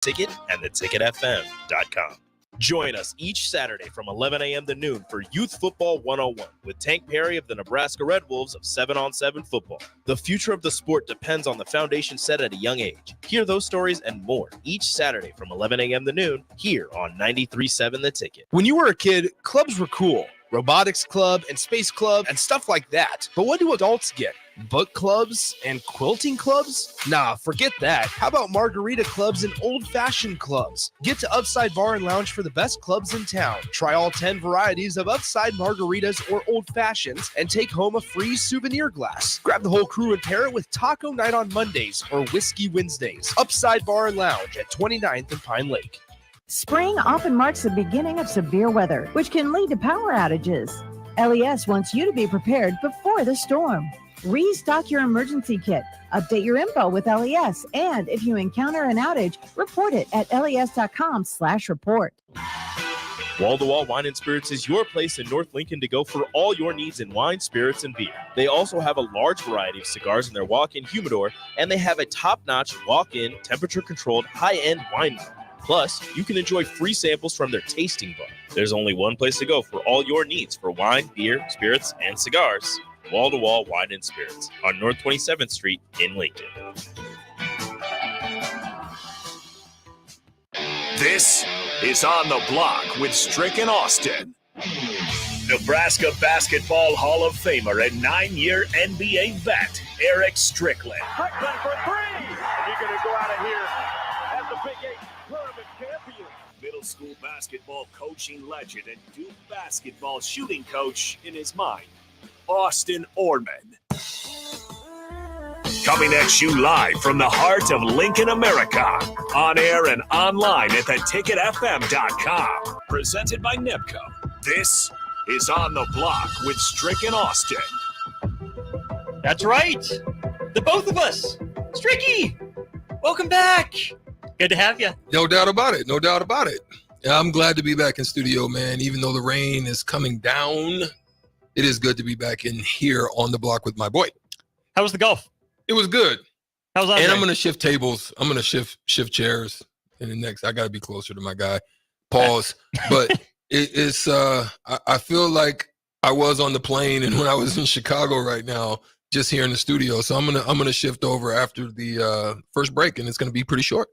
Ticket and theticketfm.com. Join us each Saturday from 11 a.m. to noon for Youth Football 101 with Tank Perry of the Nebraska Red Wolves of 7-on-7 football. The future of the sport depends on the foundation set at a young age. Hear those stories and more each Saturday from 11 a.m. to noon here on 93.7 The Ticket. When you were a kid, clubs were cool. Robotics club and space club and stuff like that. But what do adults get? Book clubs and quilting clubs? Nah, forget that. How about margarita clubs and old-fashioned clubs? Get to Upside Bar and Lounge for the best clubs in town. Try all 10 varieties of Upside margaritas or old fashions and take home a free souvenir glass. Grab the whole crew and pair it with taco night on Mondays or whiskey Wednesdays. Upside Bar and Lounge at 29th and Pine Lake. Spring often marks the beginning of severe weather, which can lead to power outages. LES wants you to be prepared before the storm. Restock your emergency kit, update your info with LES, and if you encounter an outage, report it at les.com/report. Wall-to-Wall Wine and Spirits is your place in North Lincoln to go for all your needs in wine, spirits, and beer. They also have a large variety of cigars in their walk-in humidor, and they have a top-notch walk-in, temperature-controlled, high-end wine bar. Plus, you can enjoy free samples from their tasting bar. There's only one place to go for all your needs for wine, beer, spirits, and cigars. Wall-to-Wall Wine and Spirits on North 27th Street in Lincoln. This is On the Block with Strick and Austin. Nebraska Basketball Hall of Famer and 9-year NBA vet, Eric Strickland. Strickland for three! And you're going to go out of here as the Big 8 tournament champion. Middle school basketball coaching legend and Duke basketball shooting coach in his mind, Austin Orman. Coming at you live from the heart of Lincoln, America. On air and online at theticketfm.com. Presented by NEBCO. This is On the Block with Strick and Austin. That's right. The both of us. Stricky, welcome back. Good to have you. No doubt about it. No doubt about it. I'm glad to be back in studio, man. Even though the rain is coming down, it is good to be back in here on the block with my boy. How was the golf? It was good. How was that? And I'm going to shift tables. I'm going to shift chairs. And the next, I got to be closer to my guy. Pause. But it's I feel like I was on the plane and when I was in Chicago right now, just here in the studio. So I'm gonna shift over after the first break, and it's gonna be pretty short.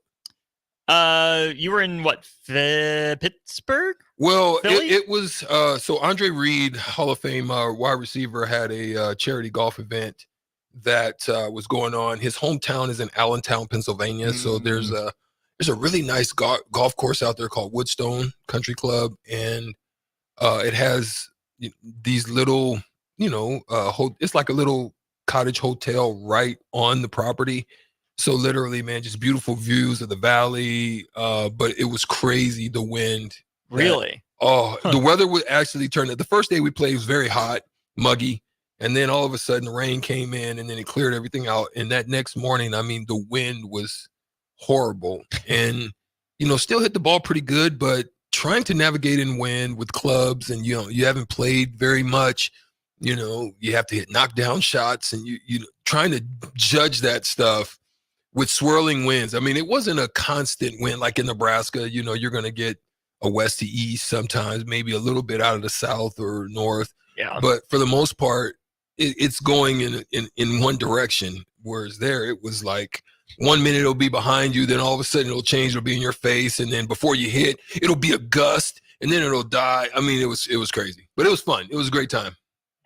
You were in what, Pittsburgh? Well, it was so Andre Reed, Hall of Fame wide receiver, had a charity golf event that was going on. His hometown is in Allentown, Pennsylvania. So there's a really nice golf course out there called Woodstone Country Club, and it has these little, it's like a little cottage hotel right on the property. So literally, man, just beautiful views of the valley. But it was crazy, the wind. Really? The weather would actually turn. The first day we played was very hot, muggy. And then all of a sudden the rain came in and then it cleared everything out. And that next morning, I mean, the wind was horrible and, still hit the ball pretty good, but trying to navigate in wind with clubs and, you haven't played very much, you have to hit knockdown shots and you trying to judge that stuff with swirling winds. I mean, it wasn't a constant wind like in Nebraska. You're going to get a west to east sometimes, maybe a little bit out of the south or north. Yeah. But for the most part, it's going in one direction. Whereas there, it was like 1 minute it'll be behind you, then all of a sudden it'll change, it'll be in your face, and then before you hit, it'll be a gust, and then it'll die. I mean, it was crazy, but it was fun. It was a great time.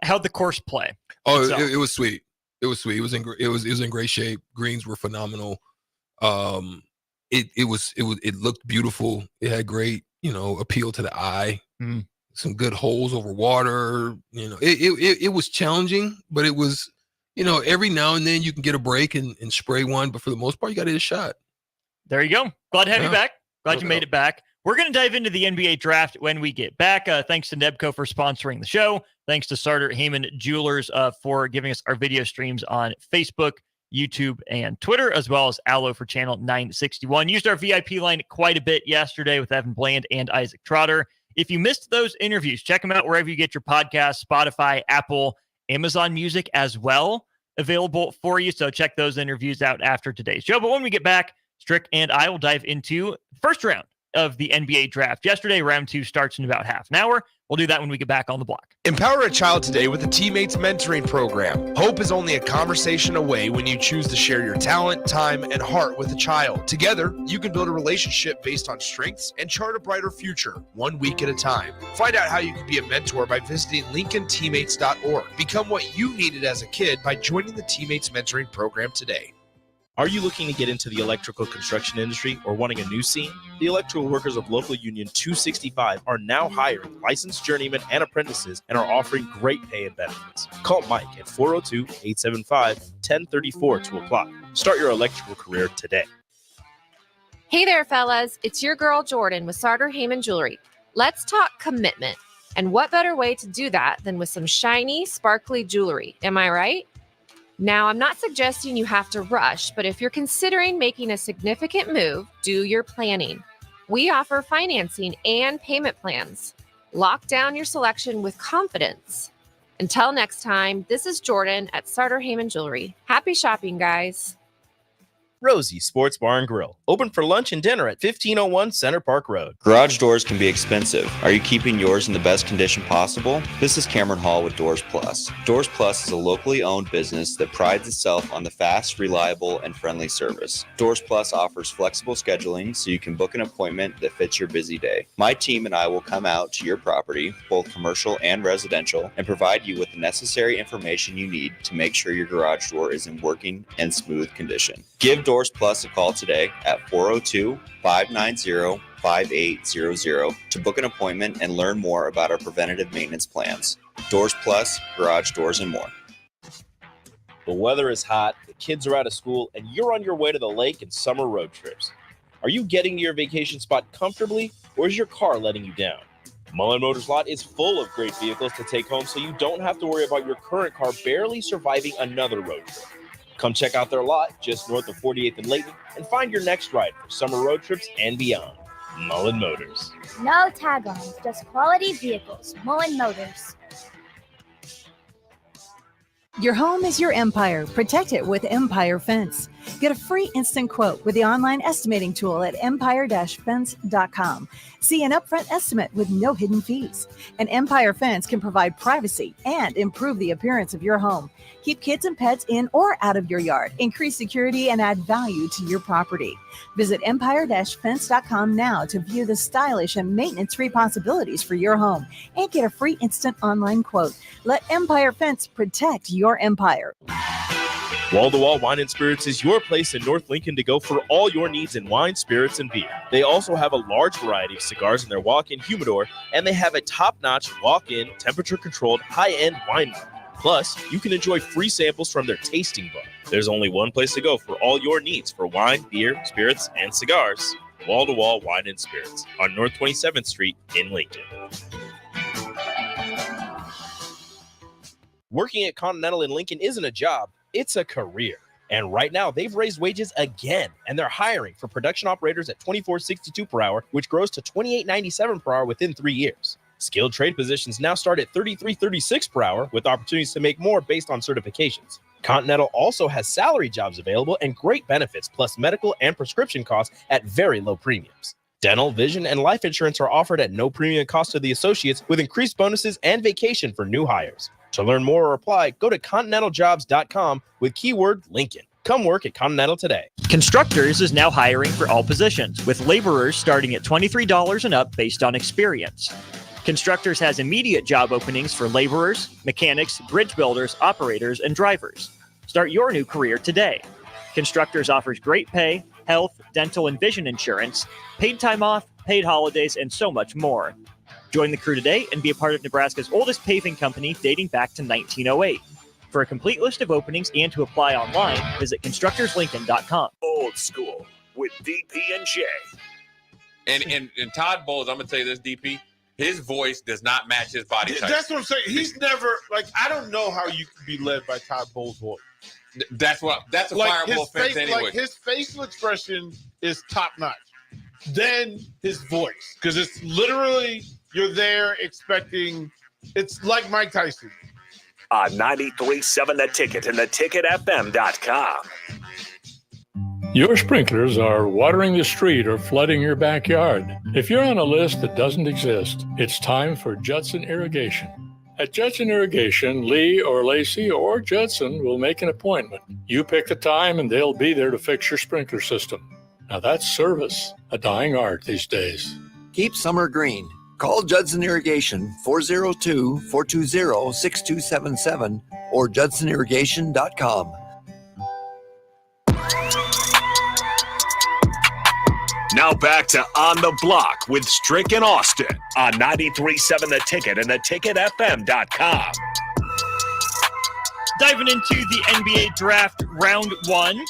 How'd the course play? Oh, it was sweet. It was sweet. It was in great shape. Greens were phenomenal. It looked beautiful. It had great, appeal to the eye. Mm. Some good holes over water. It was challenging, but it was, every now and then you can get a break and spray one, but for the most part, you got to hit a shot. There you go. Glad to have you back. Glad you made it back. We're going to dive into the NBA draft when we get back. Thanks to NEBCO for sponsoring the show. Thanks to Sartor Heyman Jewelers for giving us our video streams on Facebook, YouTube, and Twitter, as well as Allo for channel 961. Used our VIP line quite a bit yesterday with Evan Bland and Isaac Trotter. If you missed those interviews, check them out wherever you get your podcasts, Spotify, Apple, Amazon Music as well, available for you. So check those interviews out after today's show. But when we get back, Strick and I will dive into first round of the NBA draft. Yesterday, round 2 starts in about half an hour. We'll do that when we get back on the block. Empower a child today with the Teammates Mentoring Program. Hope is only a conversation away when you choose to share your talent, time, and heart with a child. Together, you can build a relationship based on strengths and chart a brighter future, 1 week at a time. Find out how you can be a mentor by visiting LincolnTeammates.org. Become what you needed as a kid by joining the Teammates Mentoring Program today. Are you looking to get into the electrical construction industry or wanting a new scene? The Electrical Workers of Local Union 265 are now hiring licensed journeymen and apprentices and are offering great pay and benefits. Call Mike at 402-875-1034 to apply. Start your electrical career today. Hey there, fellas. It's your girl, Jordan, with Sartor Heyman Jewelry. Let's talk commitment. And what better way to do that than with some shiny, sparkly jewelry? Am I right? Now, I'm not suggesting you have to rush, but if you're considering making a significant move, do your planning. We offer financing and payment plans. Lock down your selection with confidence. Until next time, this is Jordan at Sartor Heyman Jewelry. Happy shopping, guys. Rosie Sports Bar and Grill, open for lunch and dinner at 1501 Center Park Road. Garage doors can be expensive. Are you keeping yours in the best condition possible? This is Cameron Hall with Doors Plus. Doors Plus is a locally owned business that prides itself on the fast, reliable, and friendly service. Doors Plus offers flexible scheduling so you can book an appointment that fits your busy day. My team and I will come out to your property, both commercial and residential, and provide you with the necessary information you need to make sure your garage door is in working and smooth condition. Give Doors Plus a call today at 402-590-5800 to book an appointment and learn more about our preventative maintenance plans. Doors Plus, garage doors, and more. The weather is hot, the kids are out of school, and you're on your way to the lake and summer road trips. Are you getting to your vacation spot comfortably, or is your car letting you down? Mullen Motors Lot is full of great vehicles to take home so you don't have to worry about your current car barely surviving another road trip. Come check out their lot just north of 48th and Layton and find your next ride for summer road trips and beyond. Mullen Motors. No tag-ons, just quality vehicles. Mullen Motors. Your home is your empire. Protect it with Empire Fence. Get a free instant quote with the online estimating tool at empire-fence.com. See an upfront estimate with no hidden fees. An Empire Fence can provide privacy and improve the appearance of your home. Keep kids and pets in or out of your yard. Increase security and add value to your property. Visit empire-fence.com now to view the stylish and maintenance-free possibilities for your home and get a free instant online quote. Let Empire Fence protect your empire. Wall-to-Wall Wine and Spirits is your place in North Lincoln to go for all your needs in wine, spirits, and beer. They also have a large variety of cigars in their walk-in humidor, and they have a top-notch walk-in, temperature-controlled, high-end wine bar. Plus, you can enjoy free samples from their tasting book. There's only one place to go for all your needs for wine, beer, spirits, and cigars. Wall-to-Wall Wine and Spirits on North 27th Street in Lincoln. Working at Continental in Lincoln isn't a job, it's a career. And right now, they've raised wages again, and they're hiring for production operators at $24.62 per hour, which grows to $28.97 per hour within 3 years. Skilled trade positions now start at $33.36 per hour, with opportunities to make more based on certifications. Continental also has salary jobs available and great benefits, plus medical and prescription costs at very low premiums. Dental, vision, and life insurance are offered at no premium cost to the associates, with increased bonuses and vacation for new hires. To learn more or apply, go to continentaljobs.com with keyword Lincoln. Come work at Continental today. Constructors is now hiring for all positions, with laborers starting at $23 and up based on experience. Constructors has immediate job openings for laborers, mechanics, bridge builders, operators, and drivers. Start your new career today. Constructors offers great pay, health, dental, and vision insurance, paid time off, paid holidays, and so much more. Join the crew today and be a part of Nebraska's oldest paving company dating back to 1908. For a complete list of openings and to apply online, visit constructorslincoln.com. Old School with DP and J. And Todd Bowles, I'm going to tell you this, DP, his voice does not match his body type. That's what I'm saying. He's never, like, I don't know how you can be led by Todd Bowles' voice. That's a fireable offense anyway. Like, his facial expression is top-notch. Then his voice, because it's literally, you're there expecting, it's like Mike Tyson. On 93.7 The Ticket and theticketfm.com. Your sprinklers are watering the street or flooding your backyard. If you're on a list that doesn't exist, it's time for Judson Irrigation. At Judson Irrigation, Lee or Lacey or Judson will make an appointment. You pick the time and they'll be there to fix your sprinkler system. Now that's service, a dying art these days. Keep summer green. Call Judson Irrigation 402-420-6277 or judsonirrigation.com. Now back to On the Block with Strick and Austin on 93.7 The Ticket and theticketfm.com. Diving into the NBA draft round 1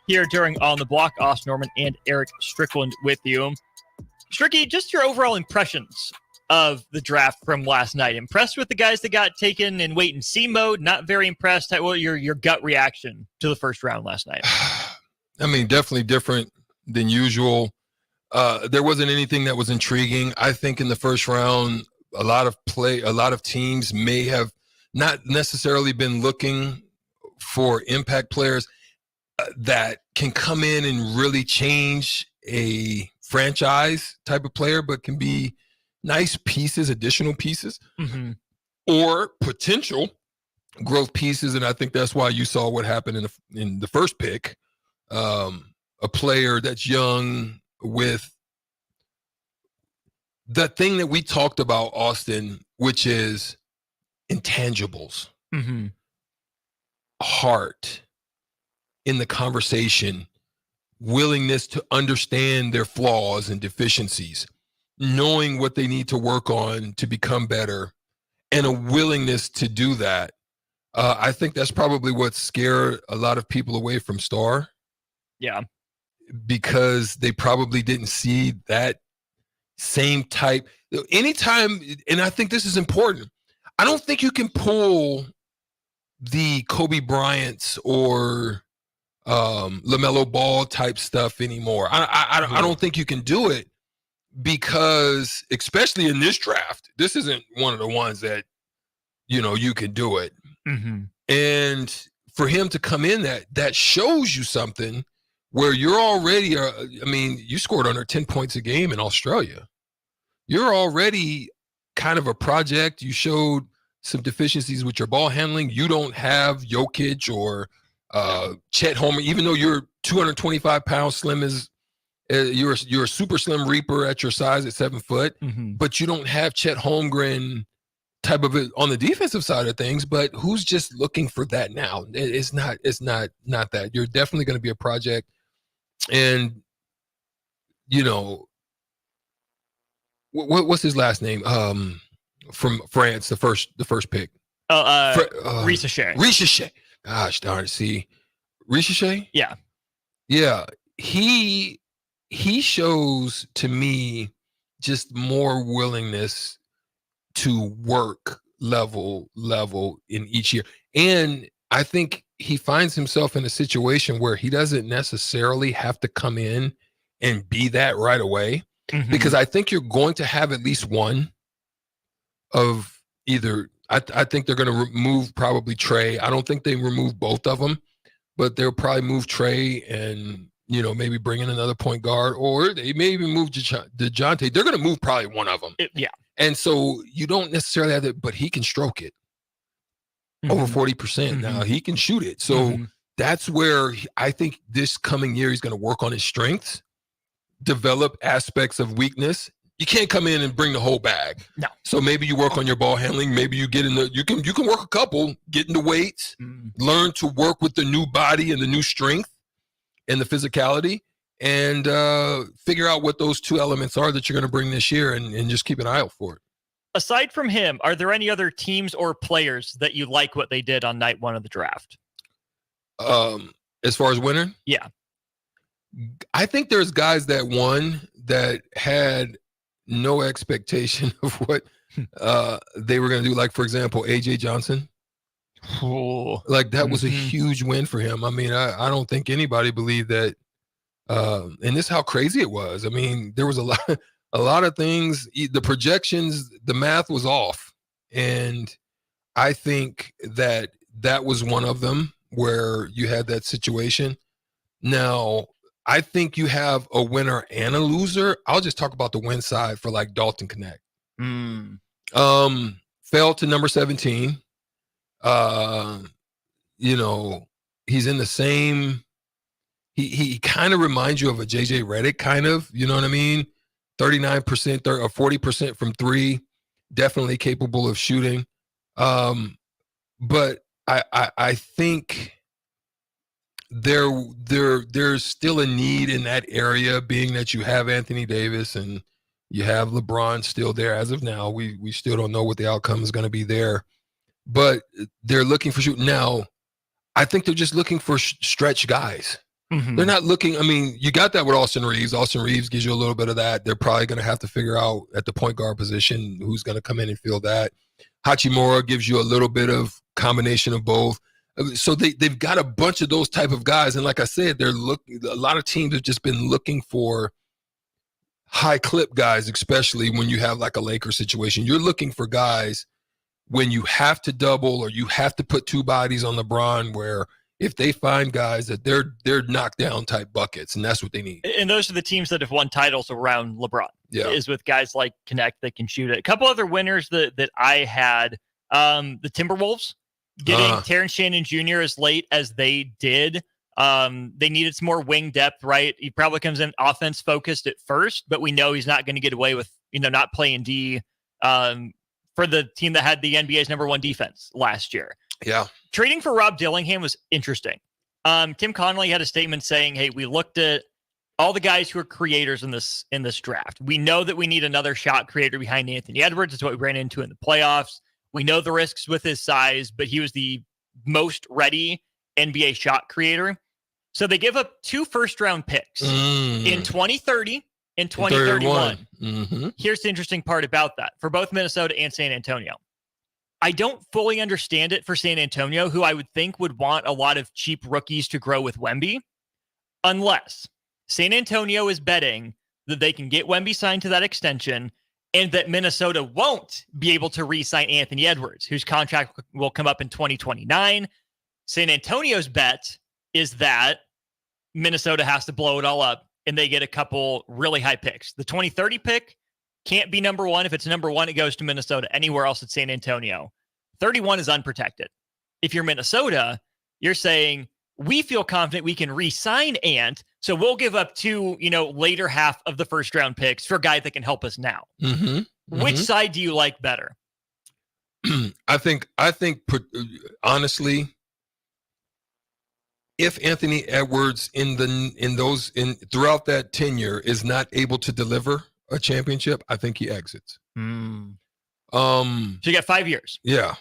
here during On the Block. Austin Norman and Eric Strickland with you. Stricky, just your overall impressions of the draft from last night. Impressed with the guys that got taken in wait and see mode? Not very impressed? What your gut reaction to the first round last night? I mean, definitely different than usual. There wasn't anything that was intriguing. I think in the first round, a lot of teams may have not necessarily been looking for impact players that can come in and really change a franchise type of player, but can be nice pieces, additional pieces, or potential growth pieces. And I think that's why you saw what happened in the first pick, a player that's young with the thing that we talked about, Austin, which is intangibles, heart in the conversation, willingness to understand their flaws and deficiencies, knowing what they need to work on to become better, and a willingness to do that. I think that's probably what scared a lot of people away from Star. Yeah. Because they probably didn't see that same type. Anytime, and I think this is important, I don't think you can pull the Kobe Bryant's or LaMelo Ball type stuff anymore. I don't think you can do it because, especially in this draft, this isn't one of the ones that, you can do it. And for him to come in, that shows you something where you're already, you scored under 10 points a game in Australia. You're already kind of a project. You showed some deficiencies with your ball handling. You don't have Jokic or Chet Holmgren, even though you're 225 pounds slim you're a super slim reaper at your size at 7 foot, but you don't have Chet Holmgren type of it on the defensive side of things. But who's just looking for that now? It's not that. You're definitely going to be a project. And what's his last name? From France, the first pick. Risacher. Risacher. Gosh darn. See, Risacher. Yeah. Yeah. He shows to me just more willingness to work level in each year, and I think he finds himself in a situation where he doesn't necessarily have to come in and be that right away, because I think you're going to have at least one of either. I think they're going to remove probably Trey. I don't think they remove both of them, but they'll probably move Trey and maybe bring in another point guard, or they may even move DeJounte. They're going to move probably one of them. Yeah. And so you don't necessarily have to, but he can stroke it. Over 40%. Now he can shoot it. So that's where I think this coming year he's going to work on his strengths, develop aspects of weakness. You can't come in and bring the whole bag. No. So maybe you work on your ball handling. Maybe you get you can work a couple, get in the weights, learn to work with the new body and the new strength and the physicality, and figure out what those two elements are that you're going to bring this year, and just keep an eye out for it. Aside from him, are there any other teams or players that you like what they did on night 1 of the draft? As far as winning? Yeah. I think there's guys that won that had no expectation of what they were going to do. Like, for example, AJ Johnson. Like, that was a huge win for him. I mean, I don't think anybody believed that. And this is how crazy it was. I mean, there was a lot of things, the projections, the math was off. And I think that was one of them where you had that situation. Now, I think you have a winner and a loser. I'll just talk about the win side for like Dalton Connect. Fell to number 17. You know, he's in the same. He kind of reminds you of a JJ Redick, kind of. You know what I mean? 39% or 40% from three, definitely capable of shooting. But I think there's still a need in that area, being that you have Anthony Davis and you have LeBron still there as of now. We still don't know what the outcome is going to be there, but they're looking for shooting now. I think they're just looking for stretch guys. They're not looking. I mean, you got that with Austin Reeves. Austin Reeves gives you a little bit of that. They're probably going to have to figure out at the point guard position who's going to come in and fill that. Hachimura gives you a little bit of combination of both. So they've got a bunch of those type of guys. And like I said, a lot of teams have just been looking for high clip guys, especially when you have like a Lakers situation. You're looking for guys when you have to double or you have to put two bodies on LeBron, where if they find guys that they're knockdown type buckets, and that's what they need. And those are the teams that have won titles around LeBron. Yeah. Is with guys like Connect that can shoot it. A couple other winners that I had, the Timberwolves getting Terrence Shannon Jr. as late as they did. They needed some more wing depth, right? He probably comes in offense focused at first, but we know he's not going to get away with, not playing D for the team that had the NBA's number one defense last year. Yeah. Trading for Rob Dillingham was interesting. Tim Connolly had a statement saying, hey, we looked at all the guys who are creators in this draft. We know that we need another shot creator behind Anthony Edwards. It's what we ran into in the playoffs. We know the risks with his size, but he was the most ready NBA shot creator. So they give up 2 first-round picks in 2030 and 2031. Here's the interesting part about that for both Minnesota and San Antonio. I don't fully understand it for San Antonio, who I would think would want a lot of cheap rookies to grow with Wemby, unless San Antonio is betting that they can get Wemby signed to that extension and that Minnesota won't be able to re-sign Anthony Edwards, whose contract will come up in 2029. San Antonio's bet is that Minnesota has to blow it all up and they get a couple really high picks. The 2030 pick can't be number one. If it's number one, it goes to Minnesota. Anywhere else, it's San Antonio. 31 is unprotected. If you're Minnesota, you're saying, we feel confident we can re-sign Ant, so we'll give up 2, later half of the first round picks for a guy that can help us now. Which side do you like better? I think honestly, if Anthony Edwards throughout that tenure is not able to deliver a championship, I think he exits. So you got 5 years. Yeah.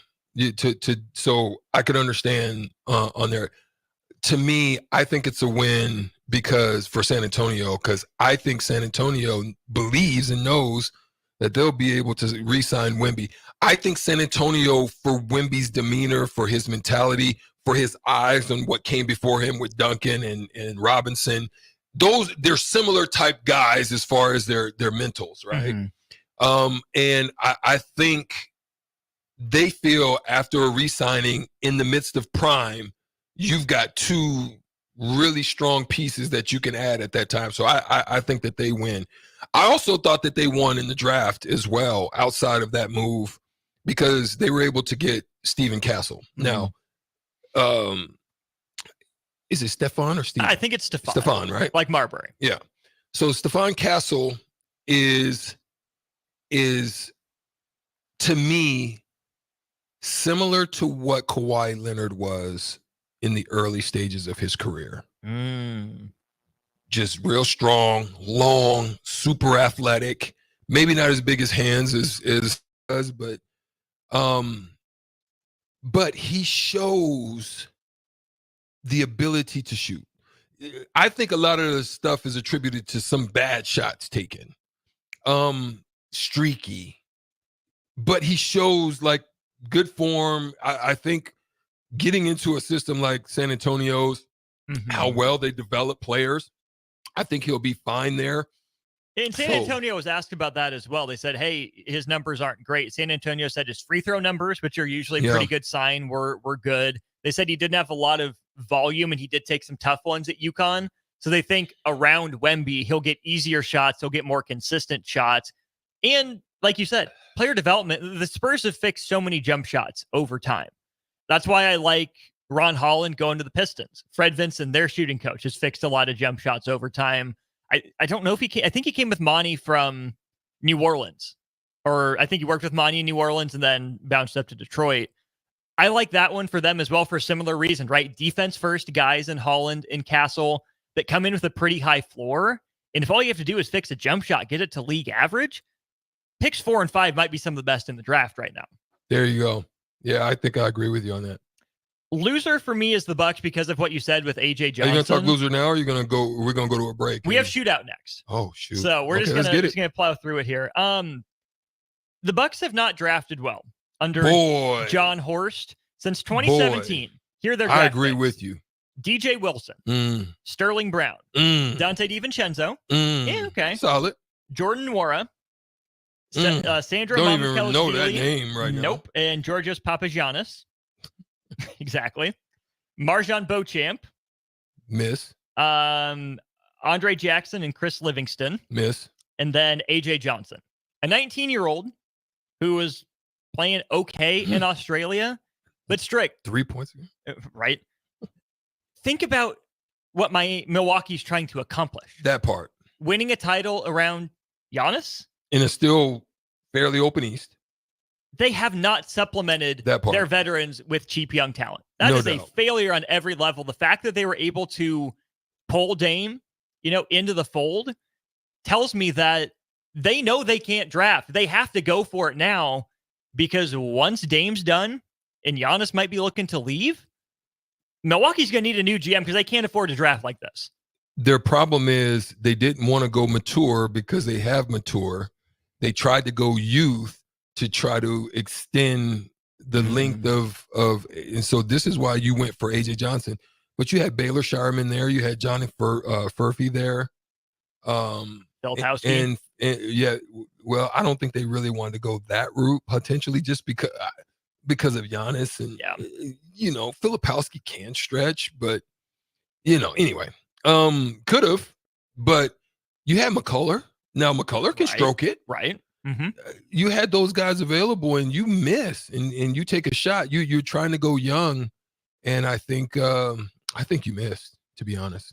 So I could understand on there. To me, I think it's a win for San Antonio, because I think San Antonio believes and knows that they'll be able to re-sign Wemby. I think San Antonio, for Wemby's demeanor, for his mentality, for his eyes on what came before him with Duncan and Robinson, they're similar type guys as far as their mentals, right? And I think they feel after a re-signing in the midst of prime, you've got 2 really strong pieces that you can add at that time. So I think that they win. I also thought that they won in the draft as well, outside of that move, because they were able to get Steven Castle. Now, is it Stefan or Steven? I think it's Stefan. Stefan, right? Like Marbury. Yeah. So Stefan Castle is to me similar to what Kawhi Leonard was in the early stages of his career. Just real strong, long, super athletic, maybe not as big as hands as does, but he shows the ability to shoot. I think a lot of the stuff is attributed to some bad shots taken, streaky, but he shows like good form. I think getting into a system like San Antonio's, how well they develop players, I think he'll be fine there. And San Antonio was asked about that as well. They said, hey, his numbers aren't great. San Antonio said his free throw numbers, which are usually a pretty good sign, were good. They said he didn't have a lot of volume, and he did take some tough ones at UConn. So they think around Wemby, he'll get easier shots. He'll get more consistent shots. And like you said, player development, the Spurs have fixed so many jump shots over time. That's why I like Ron Holland going to the Pistons. Fred Vinson, their shooting coach, has fixed a lot of jump shots over time. I don't know if he came. I think he came with Monty from New Orleans. Or I think he worked with Monty in New Orleans and then bounced up to Detroit. I like that one for them as well for a similar reason, right? Defense first guys in Holland and Castle that come in with a pretty high floor. And if all you have to do is fix a jump shot, get it to league average, picks 4 and 5 might be some of the best in the draft right now. There you go. Yeah, I think I agree with you on that. Loser for me is the Bucks because of what you said with AJ Johnson. Are you going to talk loser now, or are you going to go? We're going to go to a break. We have shootout next. Oh shoot! So we're just going to plow through it here. The Bucks have not drafted well under John Horst since 2017. Here they're. I agree with you. DJ Wilson, Sterling Brown, Dante DiVincenzo. Yeah, okay. Solid. Jordan Nwora, Sandro Don't even Mamukelashvili. know that name right now. Nope. And Georgios Papagiannis. Exactly. Marjan Beauchamp. Miss. Andre Jackson and Chris Livingston. Miss. And then AJ Johnson, a 19-year-old who was playing okay in Australia, but Strick. 3 points. Right. Think about what Milwaukee's trying to accomplish. That part. Winning a title around Giannis. In a still fairly open East. They have not supplemented their veterans with cheap young talent. That is a failure on every level. The fact that they were able to pull Dame, into the fold tells me that they know they can't draft. They have to go for it now because once Dame's done and Giannis might be looking to leave, Milwaukee's going to need a new GM because they can't afford to draft like this. Their problem is they didn't want to go mature because they have mature. They tried to go youth to try to extend the length of, and so this is why you went for AJ Johnson. But you had Baylor Shireman there. You had Johnny Furphy there. Filipowski. And yeah, well, I don't think they really wanted to go that route potentially just because of Giannis and Filipowski can stretch, but anyway, could have, but you had McCullough. Now McCullough can stroke it, right? Mm-hmm. You had those guys available, and you miss, and you take a shot. You're trying to go young, and I think you missed, to be honest.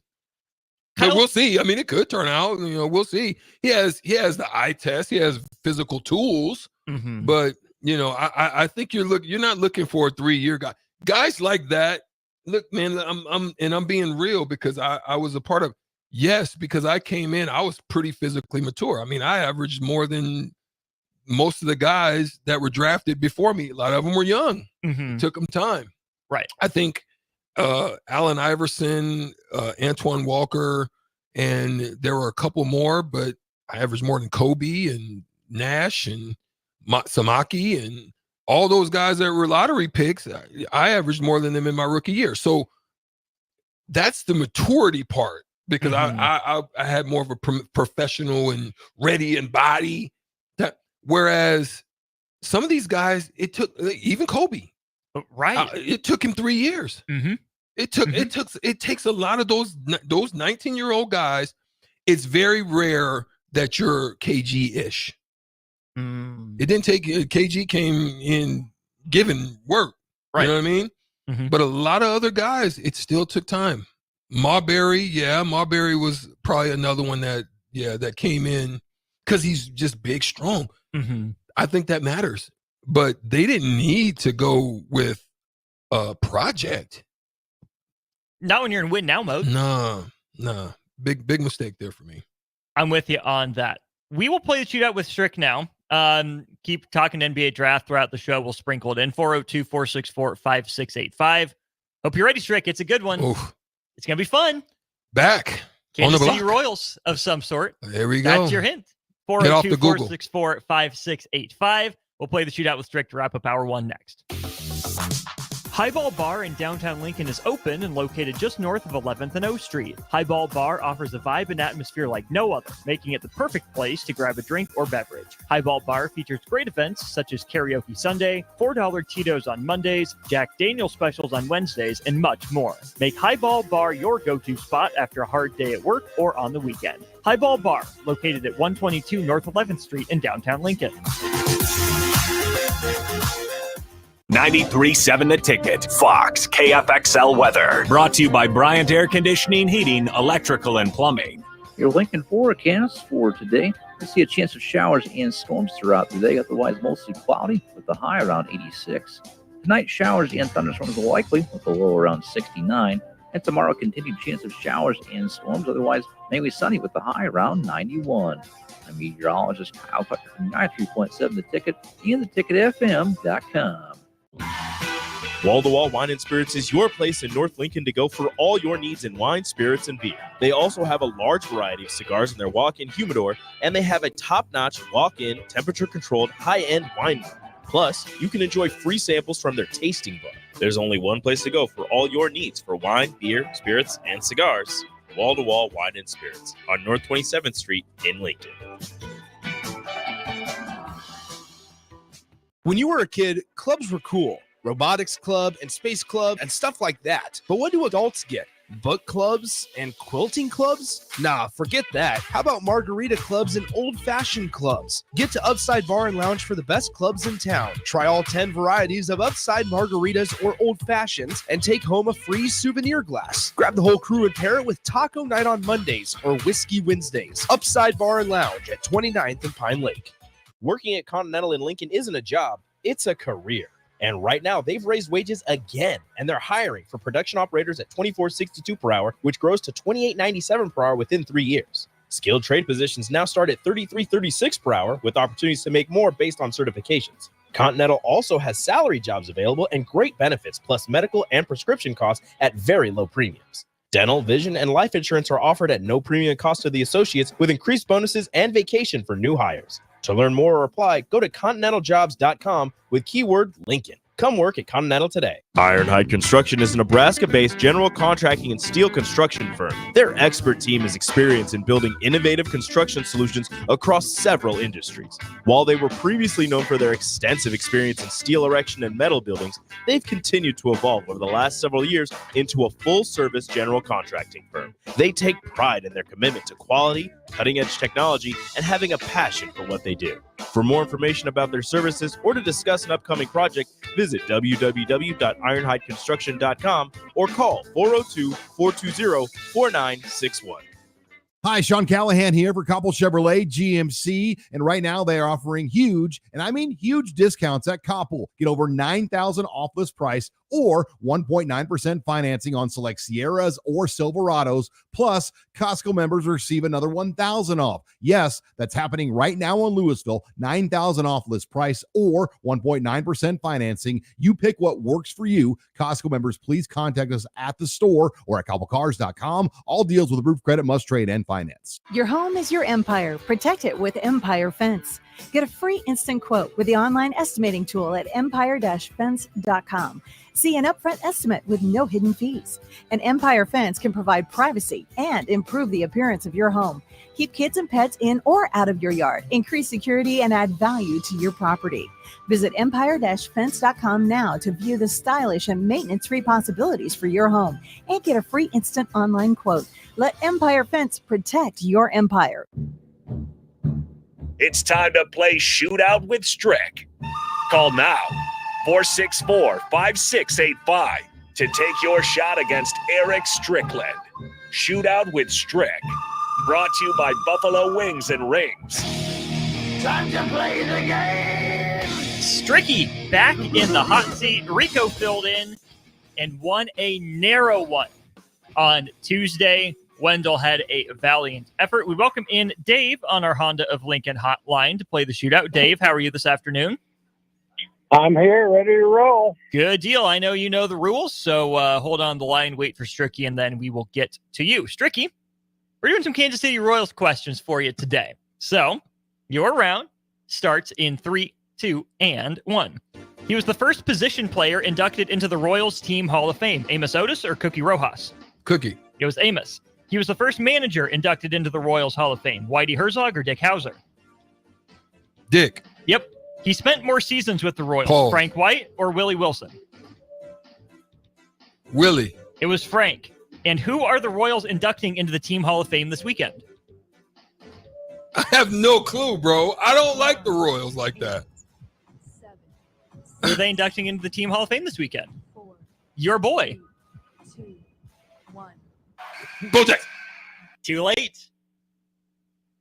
But we'll see. I mean, it could turn out. We'll see. He has the eye test. He has physical tools, but I think you're not looking for a 3-year guy. Guys like that. Look, man, I'm being real because I was a part of. Yes, because I came in, I was pretty physically mature. I mean, I averaged more than most of the guys that were drafted before me. A lot of them were young. It took them time. Right. I think Allen Iverson, Antoine Walker, and there were a couple more, but I averaged more than Kobe and Nash and Samaki and all those guys that were lottery picks. I averaged more than them in my rookie year. So that's the maturity part. Because I had more of a professional and ready and body. Whereas some of these guys, it took even Kobe. Right. It took him 3 years. It takes a lot of those 19-year-old guys. It's very rare that you're KG-ish. It didn't take KG came in giving work. Right. You know what I mean? But a lot of other guys, it still took time. Marbury was probably another one that came in because he's just big, strong. I think that matters. But they didn't need to go with a project. Not when you're in win now mode. No. Big mistake there for me. I'm with you on that. We will play the shootout with Strick now. Keep talking NBA draft throughout the show. We'll sprinkle it in. 402-464-5685. Hope you're ready, Strick. It's a good one. Oof. It's going to be fun. Back Kansas on the City block. Royals of some sort. There we go. That's your hint. Get off the Google. 402-464-5685. We'll play the shootout with Strick to wrap up hour one next. Highball Bar in downtown Lincoln is open and located just north of 11th and O Street. Highball Bar offers a vibe and atmosphere like no other, making it the perfect place to grab a drink or beverage. Highball Bar features great events such as Karaoke Sunday, $4 Tito's on Mondays, Jack Daniel's specials on Wednesdays, and much more. Make Highball Bar your go-to spot after a hard day at work or on the weekend. Highball Bar, located at 122 North 11th Street in downtown Lincoln. 93.7 The Ticket, Fox, KFXL weather. Brought to you by Bryant Air Conditioning, Heating, Electrical, and Plumbing. Your Lincoln forecast for today. We see a chance of showers and storms throughout the day, otherwise mostly cloudy with the high around 86. Tonight, showers and thunderstorms are likely with a low around 69. And tomorrow, continued chance of showers and storms, otherwise mainly sunny with the high around 91. I'm meteorologist Kyle Tucker from 93.7 The Ticket and theticketfm.com. Wall-to-Wall Wine and Spirits is your place in North Lincoln to go for all your needs in wine, spirits, and beer. They also have a large variety of cigars in their walk-in humidor, and they have a top-notch walk-in, temperature-controlled, high-end wine bar. Plus, you can enjoy free samples from their tasting book. There's only one place to go for all your needs for wine, beer, spirits, and cigars. Wall-to-Wall Wine and Spirits on North 27th Street in Lincoln. When you were a kid, clubs were cool. Robotics club and space club and stuff like that. But what do adults get? Book clubs and quilting clubs? Nah, forget that. How about margarita clubs and old-fashioned clubs? Get to Upside Bar and Lounge for the best clubs in town. Try all 10 varieties of Upside margaritas or old fashions and take home a free souvenir glass. Grab the whole crew and pair it with Taco Night on Mondays or Whiskey Wednesdays. Upside Bar and Lounge at 29th and Pine Lake. Working at Continental in Lincoln isn't a job, it's a career. And right now, they've raised wages again, and they're hiring for production operators at $24.62 per hour, which grows to $28.97 per hour within 3 years. Skilled trade positions now start at $33.36 per hour, with opportunities to make more based on certifications. Continental also has salary jobs available and great benefits, plus medical and prescription costs at very low premiums. Dental, vision, and life insurance are offered at no premium cost to the associates, with increased bonuses and vacation for new hires. To learn more or apply, go to continentaljobs.com with keyword Lincoln. Come work at Continental today. Ironhide Construction is a Nebraska-based general contracting and steel construction firm. Their expert team is experienced in building innovative construction solutions across several industries. While they were previously known for their extensive experience in steel erection and metal buildings, they've continued to evolve over the last several years into a full-service general contracting firm. They take pride in their commitment to quality, cutting-edge technology, and having a passion for what they do. For more information about their services or to discuss an upcoming project, visit www.ironhideconstruction.com or call 402-420-4961. Hi, Sean Callahan here for Koppel Chevrolet GMC, and right now they are offering huge, and I mean huge discounts at Koppel. Get over $9,000 off list price or 1.9% financing on select Sierras or Silverados. Plus, Costco members receive another $1,000 off. Yes, that's happening right now on Louisville. $9,000 off list price or 1.9% financing. You pick what works for you. Costco members, please contact us at the store or at CoppelCars.com. All deals with approved credit must trade and finance. Your home is your empire. Protect it with Empire Fence. Get a free instant quote with the online estimating tool at empire-fence.com. See an upfront estimate with no hidden fees. An Empire Fence can provide privacy and improve the appearance of your home. Keep kids and pets in or out of your yard. Increase security and add value to your property. Visit empire-fence.com now to view the stylish and maintenance-free possibilities for your home and get a free instant online quote. Let Empire Fence protect your empire. It's time to play Shootout with Strick. Call now, 464-5685, to take your shot against Eric Strickland. Shootout with Strick. Brought to you by Buffalo Wings and Rings. Time to play the game! Stricky back in the hot seat. Rico filled in and won a narrow one on Tuesday. Wendell had a valiant effort. We welcome in Dave on our Honda of Lincoln hotline to play the shootout. Dave, how are you this afternoon? I'm here, ready to roll. Good deal. I know you know the rules, so hold on the line, wait for Stricky, and then we will get to you. Stricky, we're doing some Kansas City Royals questions for you today. So your round starts in 3, 2, and 1. He was the first position player inducted into the Royals Team Hall of Fame. Amos Otis or Cookie Rojas? Cookie. It was Amos. He was the first manager inducted into the Royals Hall of Fame. Whitey Herzog or Dick Hauser? Dick. Yep. He spent more seasons with the Royals. Paul. Frank White or Willie Wilson? Willie. It was Frank. And who are the Royals inducting into the Team Hall of Fame this weekend? I have no clue, bro. I don't like the Royals like that. Who are they inducting into the Team Hall of Fame this weekend? Your boy. 2, 1. Bojack. Too late.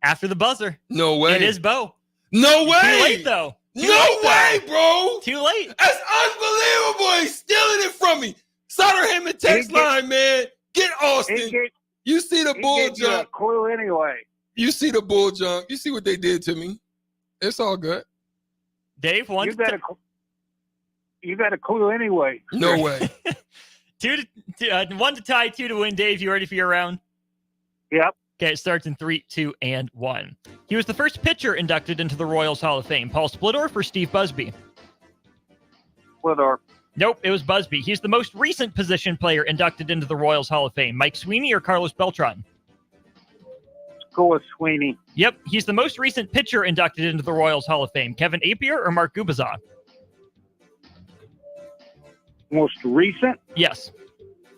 After the buzzer. No way. It is Bo. No way. Too late, though. No way, bro. Too late. That's unbelievable. He's stealing it from me. Sutter Hammond text line, man. Get Austin. You see the bull jump. Clue anyway. You see the bull jump. You see what they did to me. It's all good. Dave, one. You got a clue anyway. No way. 1 to tie, 2 to win. Dave, you ready for your round? Yep. Okay, it starts in 3, 2, and 1. He was the first pitcher inducted into the Royals Hall of Fame. Paul Splittorff or Steve Busby? Splittorff. Nope, it was Busby. He's the most recent position player inducted into the Royals Hall of Fame. Mike Sweeney or Carlos Beltran? Let's go with Sweeney. Yep, he's the most recent pitcher inducted into the Royals Hall of Fame. Kevin Appier or Mark Gubicza? Most recent? Yes.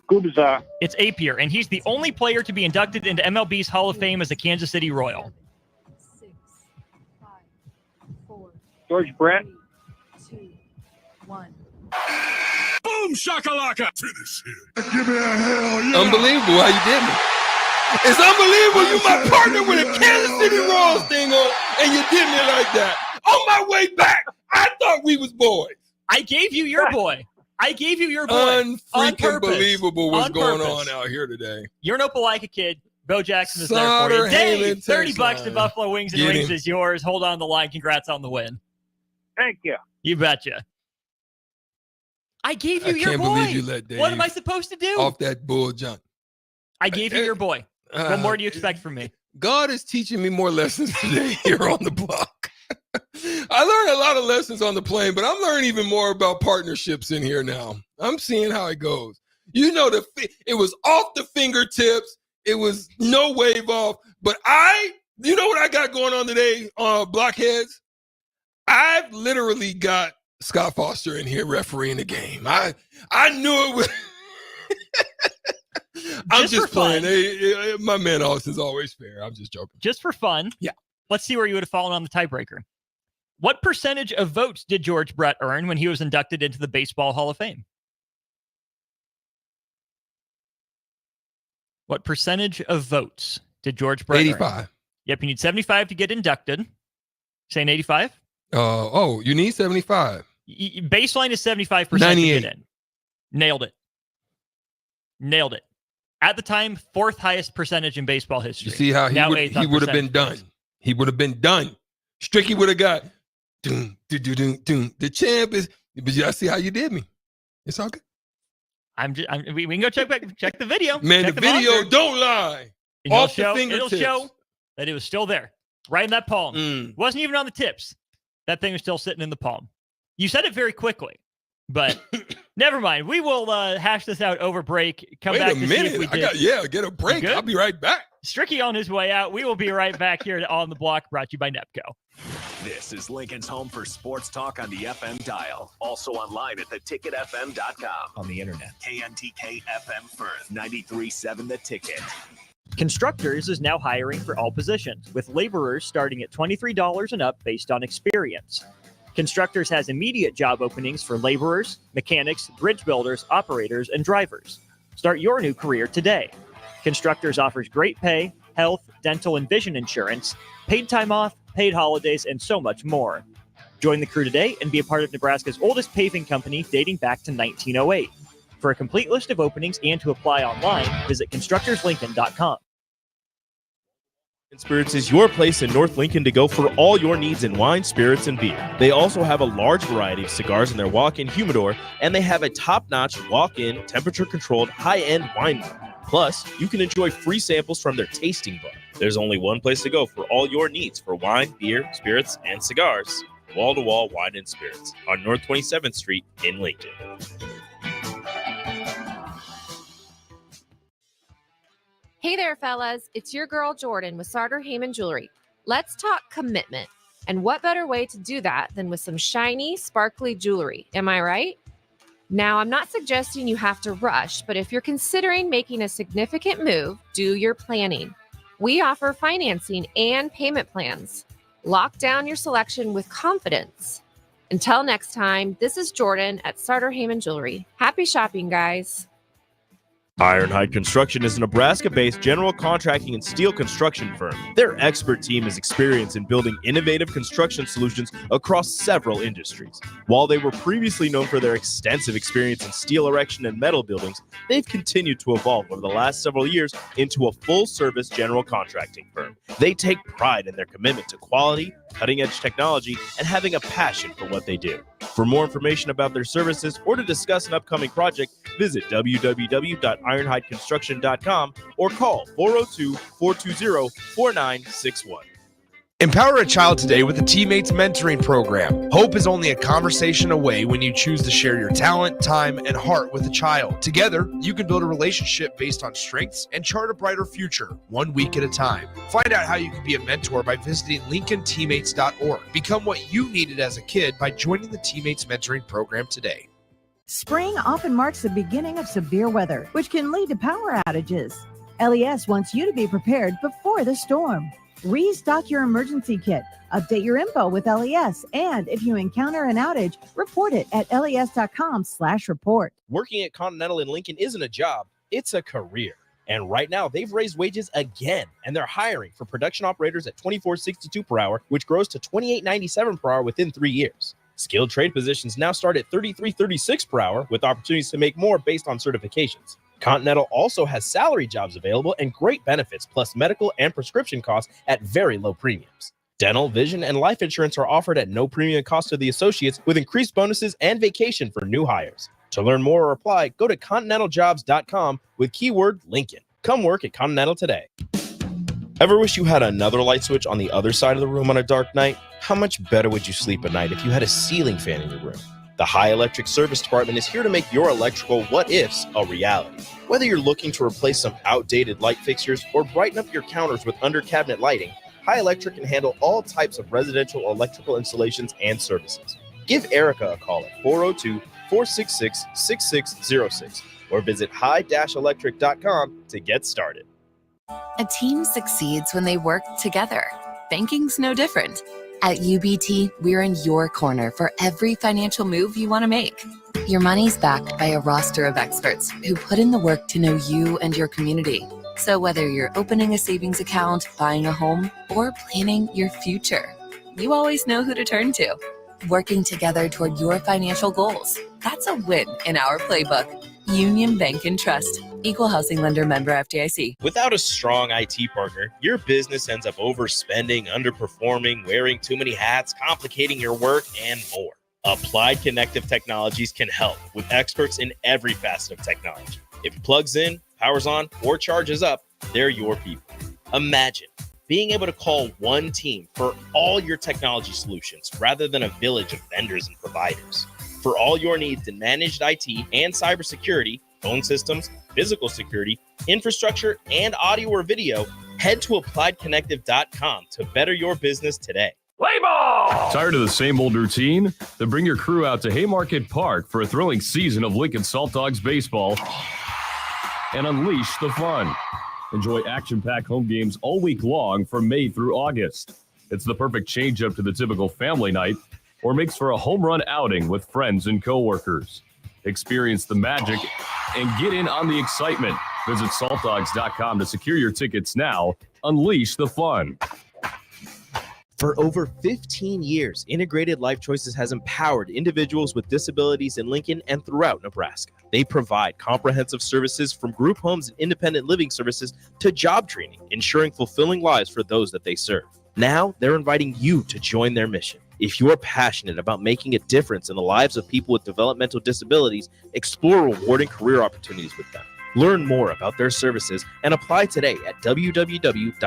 Gubicza. It's Appier, and he's the only player to be inducted into MLB's Hall of Fame as a Kansas City Royal. 6, 5, 4. George Brett. 2, 1. Boom shakalaka. Finish him. Give me a hell yeah. Unbelievable how you did me. It's unbelievable. You my partner with a Kansas City Royals thing on, and you did me like that. On my way back, I thought we was boys. I gave you your boy. I gave you your boy. Unfreaking believable what's going purpose. on out here today. You're an Opelika kid. Bo Jackson is Sutter there for you. Dave, Hammond $30 text to line. Buffalo Wings and Get Rings him. is yours. Hold on the line. Congrats on the win. Thank you. You betcha. I gave you I your can't boy. believe you let Dave What am I supposed to do? off that bull jump. I gave you your boy. What more do you expect from me? God is teaching me more lessons today here on the block. I learned a lot of lessons on the plane, but I'm learning even more about partnerships in here now. I'm seeing how it goes. You know, it was off the fingertips. It was no wave off. But you know what I got going on today, blockheads? I've literally got Scott Foster in here refereeing the game. I knew it was. I'm just playing. Hey, my man Austin's always fair. I'm just joking. Just for fun. Yeah. Let's see where you would have fallen on the tiebreaker. What percentage of votes did George Brett earn when he was inducted into the Baseball Hall of Fame? What percentage of votes did George Brett 85. earn? Yep, you need 75 to get inducted. Saying 85? You need 75. Baseline is 75% to 98. get in. Nailed it. At the time, 4th highest percentage in baseball history. You see how he would have been done. He would have been done. Stricky would have got doom, doom, doom, doom. The champ is. But I see how you did me. It's all good. We can go check the video. Man, check the video monitor. don't lie. And Off the it'll fingertips. show that it was still there, right in that palm. Wasn't even on the tips. That thing was still sitting in the palm. You said it very quickly, but never mind. We will hash this out over break. Come Wait back a to minute. see if we did. Get a break. I'll be right back. Stricky on his way out. We will be right back here On the Block, brought to you by NEPCO. This is Lincoln's home for sports talk on the FM dial. Also online at theticketfm.com. On the internet. KNTK FM Firth, 93.7 The Ticket. Constructors is now hiring for all positions, with laborers starting at $23 and up based on experience. Constructors has immediate job openings for laborers, mechanics, bridge builders, operators, and drivers. Start your new career today. Constructors offers great pay, health, dental, and vision insurance, paid time off, paid holidays, and so much more. Join the crew today and be a part of Nebraska's oldest paving company dating back to 1908. For a complete list of openings and to apply online, visit constructorslincoln.com. Spirits is your place in North Lincoln to go for all your needs in wine, spirits, and beer. They also have a large variety of cigars in their walk-in humidor, and they have a top-notch walk-in, temperature-controlled, high-end wine bar. Plus, you can enjoy free samples from their tasting book. There's only one place to go for all your needs for wine, beer, spirits, and cigars. Wall-to-Wall Wine and Spirits on North 27th Street in Lincoln. Hey there, fellas. It's your girl, Jordan, with Sartor Heyman Jewelry. Let's talk commitment. And what better way to do that than with some shiny, sparkly jewelry? Am I right? Now, I'm not suggesting you have to rush, but if you're considering making a significant move, do your planning. We offer financing and payment plans. Lock down your selection with confidence. Until next time, this is Jordan at Sartor Heyman Jewelry. Happy shopping, guys. Ironhide Construction is a Nebraska-based general contracting and steel construction firm. Their expert team is experienced in building innovative construction solutions across several industries. While they were previously known for their extensive experience in steel erection and metal buildings, they've continued to evolve over the last several years into a full-service general contracting firm. They take pride in their commitment to quality, cutting-edge technology, and having a passion for what they do. For more information about their services or to discuss an upcoming project, visit www.ironhideconstruction.com or call 402-420-4961. Empower a child today with the Teammates Mentoring Program. Hope is only a conversation away when you choose to share your talent, time, and heart with a child. Together, you can build a relationship based on strengths and chart a brighter future, 1 week at a time. Find out how you can be a mentor by visiting LincolnTeammates.org. Become what you needed as a kid by joining the Teammates Mentoring Program today. Spring often marks the beginning of severe weather, which can lead to power outages. LES wants you to be prepared before the storm. Restock your emergency kit, update your info with LES, and if you encounter an outage, report it at les.com/report. Working at Continental in Lincoln isn't a job, it's a career. And right now, they've raised wages again, and they're hiring for production operators at $24.62 per hour, which grows to $28.97 per hour within 3 years. Skilled trade positions now start at $33.36 per hour, with opportunities to make more based on certifications. Continental also has salary jobs available and great benefits, plus medical and prescription costs at very low premiums. Dental, vision, and life insurance are offered at no premium cost to the associates, with increased bonuses and vacation for new hires. To learn more or apply, go to continentaljobs.com with keyword Lincoln. Come work at Continental today. Ever wish you had another light switch on the other side of the room on a dark night? How much better would you sleep at night if you had a ceiling fan in your room? The High Electric Service Department is here to make your electrical what-ifs a reality. Whether you're looking to replace some outdated light fixtures or brighten up your counters with under-cabinet lighting, High Electric can handle all types of residential electrical installations and services. Give Erica a call at 402-466-6606 or visit high-electric.com to get started. A team succeeds when they work together. Banking's no different. At UBT, we're in your corner for every financial move you want to make. Your money's backed by a roster of experts who put in the work to know you and your community. So whether you're opening a savings account, buying a home, or planning your future, you always know who to turn to. Working together toward your financial goals. That's a win in our playbook. Union Bank and Trust. Equal housing lender, member FDIC. Without a strong IT partner, your business ends up overspending, underperforming, wearing too many hats, complicating your work, and more. Applied Connective Technologies can help with experts in every facet of technology. If it plugs in, powers on, or charges up, they're your people. Imagine being able to call one team for all your technology solutions rather than a village of vendors and providers. For all your needs in managed IT and cybersecurity, phone systems, physical security, infrastructure, and audio or video, head to appliedconnective.com to better your business today. Play ball! Tired of the same old routine? Then bring your crew out to Haymarket Park for a thrilling season of Lincoln Salt Dogs baseball and unleash the fun. Enjoy action-packed home games all week long from May through August. It's the perfect change-up to the typical family night, or makes for a home run outing with friends and coworkers. Experience the magic and get in on the excitement. Visit saltdogs.com to secure your tickets now. Unleash the fun. For over 15 years, Integrated Life Choices has empowered individuals with disabilities in Lincoln and throughout Nebraska. They provide comprehensive services from group homes and independent living services to job training, ensuring fulfilling lives for those that they serve. Now, they're inviting you to join their mission. If you are passionate about making a difference in the lives of people with developmental disabilities, explore rewarding career opportunities with them. Learn more about their services and apply today at www.ilc.net.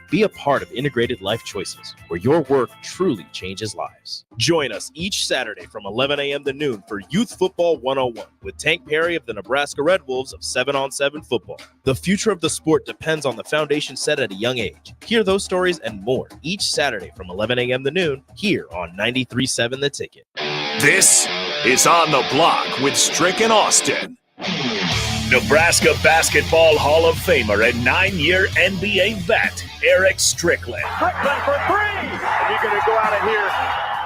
Be a part of Integrated Life Choices, where your work truly changes lives. Join us each Saturday from 11 a.m. to noon for Youth Football 101 with Tank Perry of the Nebraska Red Wolves of 7-on-7 football. The future of the sport depends on the foundation set at a young age. Hear those stories and more each Saturday from 11 a.m. to noon here on 93.7 The Ticket. This is On the Block with Strick and Austin. Nebraska Basketball Hall of Famer and 9-year NBA vet, Eric Strickland. Strickland for three. And you're going to go out of here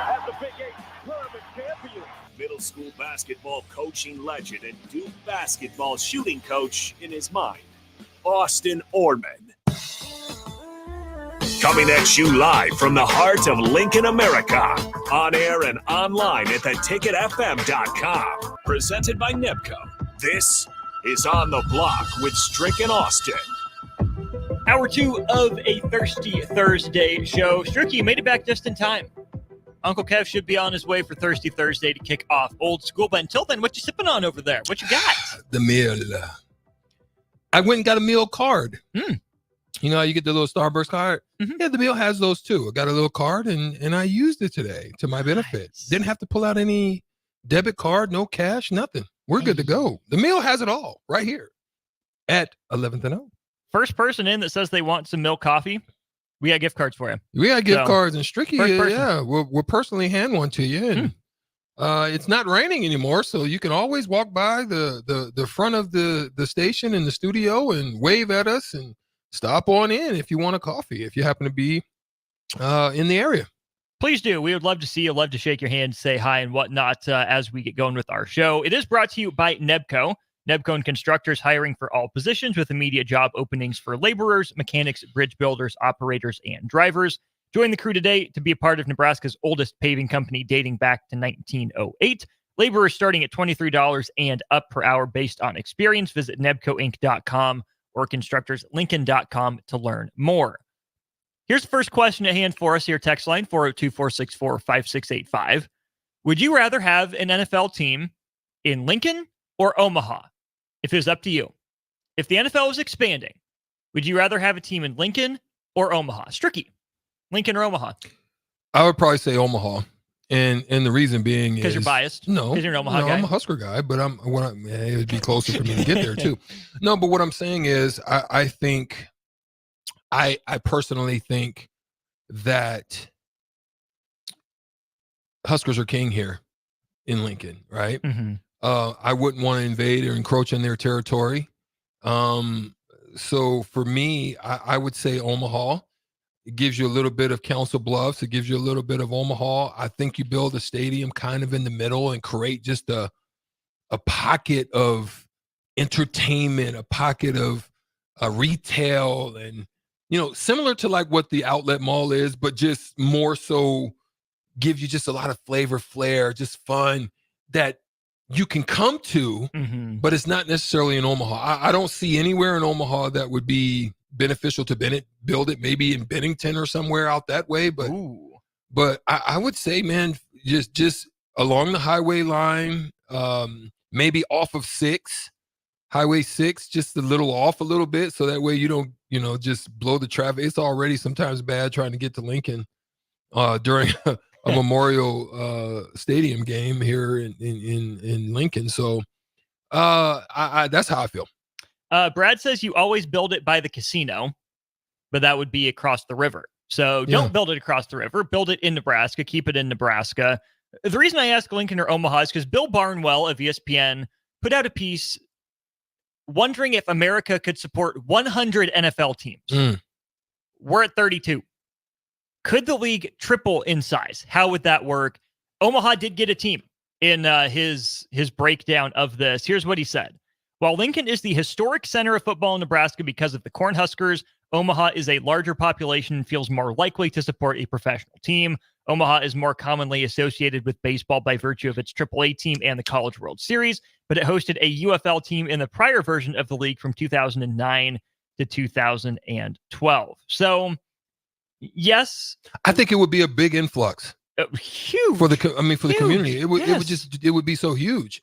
as the Big 8 tournament champion. Middle school basketball coaching legend and Duke basketball shooting coach in his mind, Austin Orman. Coming at you live from the heart of Lincoln, America. On air and online at theticketfm.com. Presented by NEBCO. This is On the Block with Strick and Austin. Hour 2 of a Thirsty Thursday show. Strick, you made it back just in time. Uncle Kev should be on his way for Thirsty Thursday to kick off old school. But until then, what you sipping on over there? What you got? The meal. I went and got a meal card. You know how you get the little Starburst card? Mm-hmm. Yeah, the meal has those too. I got a little card and I used it today to my benefit. Nice. Didn't have to pull out any debit card, no cash, nothing. We're good to go. The meal has it all right here at 11th and O. First person in that says they want some milk coffee, we got gift cards for you. We got gift cards and Stricky. Yeah, we'll personally hand one to you. And it's not raining anymore, so you can always walk by the front of the station in the studio and wave at us and stop on in if you want a coffee, if you happen to be in the area. Please do. We would love to see you, love to shake your hand, say hi and whatnot as we get going with our show. It is brought to you by NEBCO. NEBCO and Constructors, hiring for all positions with immediate job openings for laborers, mechanics, bridge builders, operators, and drivers. Join the crew today to be a part of Nebraska's oldest paving company dating back to 1908. Laborers starting at $23 and up per hour based on experience. Visit nebcoinc.com or constructorslincoln.com to learn more. Here's the first question at hand for us here. Text line 402-464-5685. Would you rather have an NFL team in Lincoln or Omaha? If it was up to you. If the NFL was expanding, would you rather have a team in Lincoln or Omaha? Stricky, Lincoln or Omaha? I would probably say Omaha. And the reason being is because you're biased. No, because you're an Omaha guy. I'm a Husker guy, but it would be closer for me to get there too. No, but what I'm saying is I think I personally think that Huskers are king here in Lincoln, right? Mm-hmm. I wouldn't want to invade or encroach in their territory. So for me, I would say Omaha. It gives you a little bit of Council Bluffs. It gives you a little bit of Omaha. I think you build a stadium kind of in the middle and create just a pocket of entertainment, a pocket of retail, and similar to like what the Outlet Mall is, but just more so gives you just a lot of flavor, flair, just fun that you can come to, but it's not necessarily in Omaha. I don't see anywhere in Omaha that would be beneficial to build it, maybe in Bennington or somewhere out that way. But I would say, man, just along the highway line, maybe off of Highway 6, just a little off a little bit. So that way you don't, just blow the traffic. It's already sometimes bad trying to get to Lincoln during a Memorial Stadium game here in Lincoln. So that's how I feel. Brad says you always build it by the casino, but that would be across the river. So don't build it across the river. Build it in Nebraska. Keep it in Nebraska. The reason I ask Lincoln or Omaha is because Bill Barnwell of ESPN put out a piece wondering if America could support 100 NFL teams. We're at 32. Could the league triple in size? How would that work? Omaha did get a team in his breakdown of this. Here's what he said. While Lincoln is the historic center of football in Nebraska because of the Cornhuskers, Omaha is a larger population and feels more likely to support a professional team. Omaha is more commonly associated with baseball by virtue of its AAA team and the College World Series, but it hosted a UFL team in the prior version of the league from 2009 to 2012. So, yes. I think it would be a big influx. Huge. For the community. It would be so huge.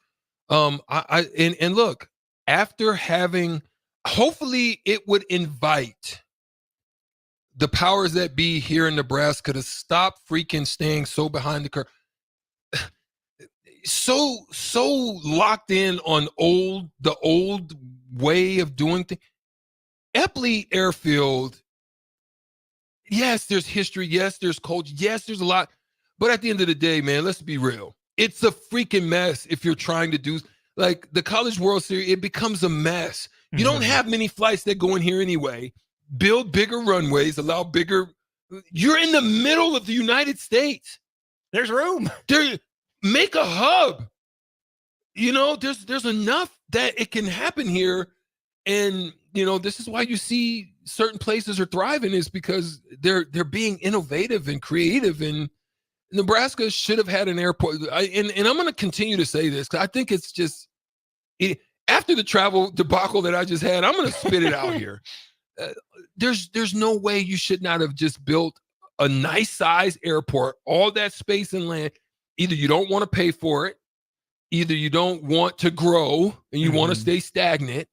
And look, after having, hopefully it would invite the powers that be here in Nebraska to stop freaking staying so behind the curve. So locked in on the old way of doing things. Eppley Airfield, yes, there's history. Yes, there's culture. Yes, there's a lot. But at the end of the day, man, let's be real. It's a freaking mess if you're trying to do, like the College World Series, it becomes a mess. You don't have many flights that go in here anyway. Build bigger runways, allow bigger. You're in the middle of the United States. There's room. Make a hub. You know, there's enough that it can happen here. And, you know, this is why you see certain places are thriving, is because they're being innovative and creative. And Nebraska should have had an airport. And I'm going to continue to say this because I think it's just, after the travel debacle that I just had, I'm going to spit it out here. There's no way you should not have just built a nice size airport, all that space and land. Either you don't want to pay for it, either you don't want to grow and you want to stay stagnant.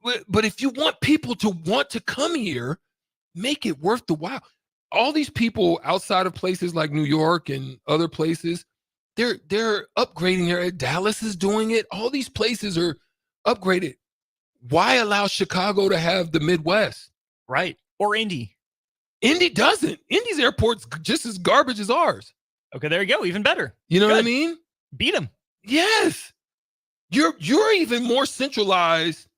But if you want people to want to come here, make it worth the while. All these people outside of places like New York and other places, they're upgrading there. Dallas is doing it. All these places are upgraded. Why allow Chicago to have the Midwest? Right. Or Indy. Indy doesn't. Indy's airport's just as garbage as ours. Okay, there you go. Even better. You know what I mean? Beat them. Yes. You're even more centralized.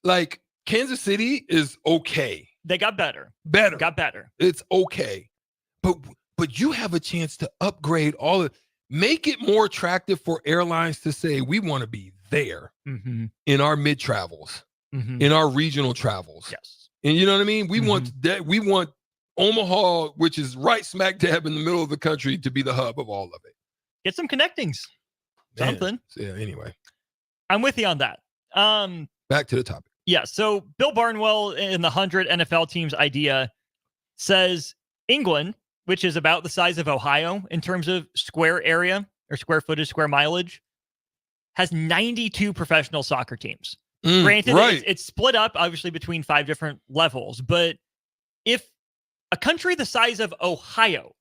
Like Kansas City is okay. They got better. Got better. It's okay. But you have a chance to upgrade all of it. Make it more attractive for airlines to say, we want to be there in our mid travels, in our regional travels. Yes. And you know what I mean? We want that. We want Omaha, which is right smack dab in the middle of the country, to be the hub of all of it. Get some connectings. Something. Yeah, anyway. I'm with you on that. Back to the topic. Yeah, so Bill Barnwell in the 100 NFL teams idea says England, which is about the size of Ohio in terms of square area or square footage, square mileage, has 92 professional soccer teams. Granted, right. it's split up, obviously, between 5 different levels. But if a country the size of Ohio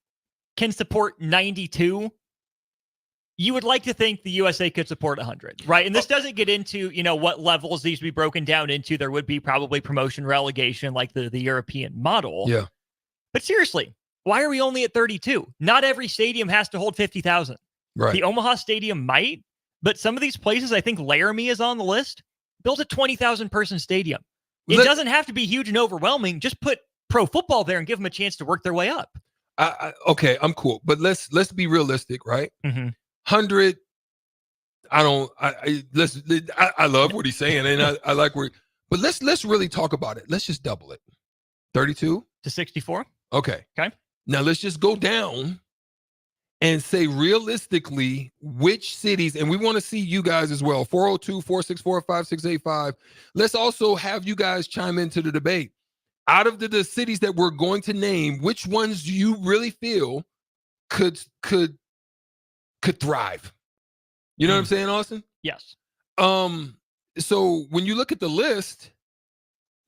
can support 92, you would like to think the USA could support 100, right? And this doesn't get into, you know, what levels these would be broken down into. There would be probably promotion, relegation, like the European model. Yeah. But seriously, why are we only at 32? Not every stadium has to hold 50,000. Right. The Omaha Stadium might, but some of these places, I think Laramie is on the list, built a 20,000 person stadium. It doesn't have to be huge and overwhelming. Just put pro football there and give them a chance to work their way up. Okay, I'm cool. But let's be realistic, right? 100. I love what he's saying, and I like where. But let's really talk about it. Let's just double it. 32 to 64. Okay. Okay. Now let's just go down and say realistically which cities, and we want to see you guys as well. 402-464-5685. Let's also have you guys chime into the debate. Out of the cities that we're going to name, which ones do you really feel could thrive? You know what I'm saying, Austin? Yes. So when you look at the list,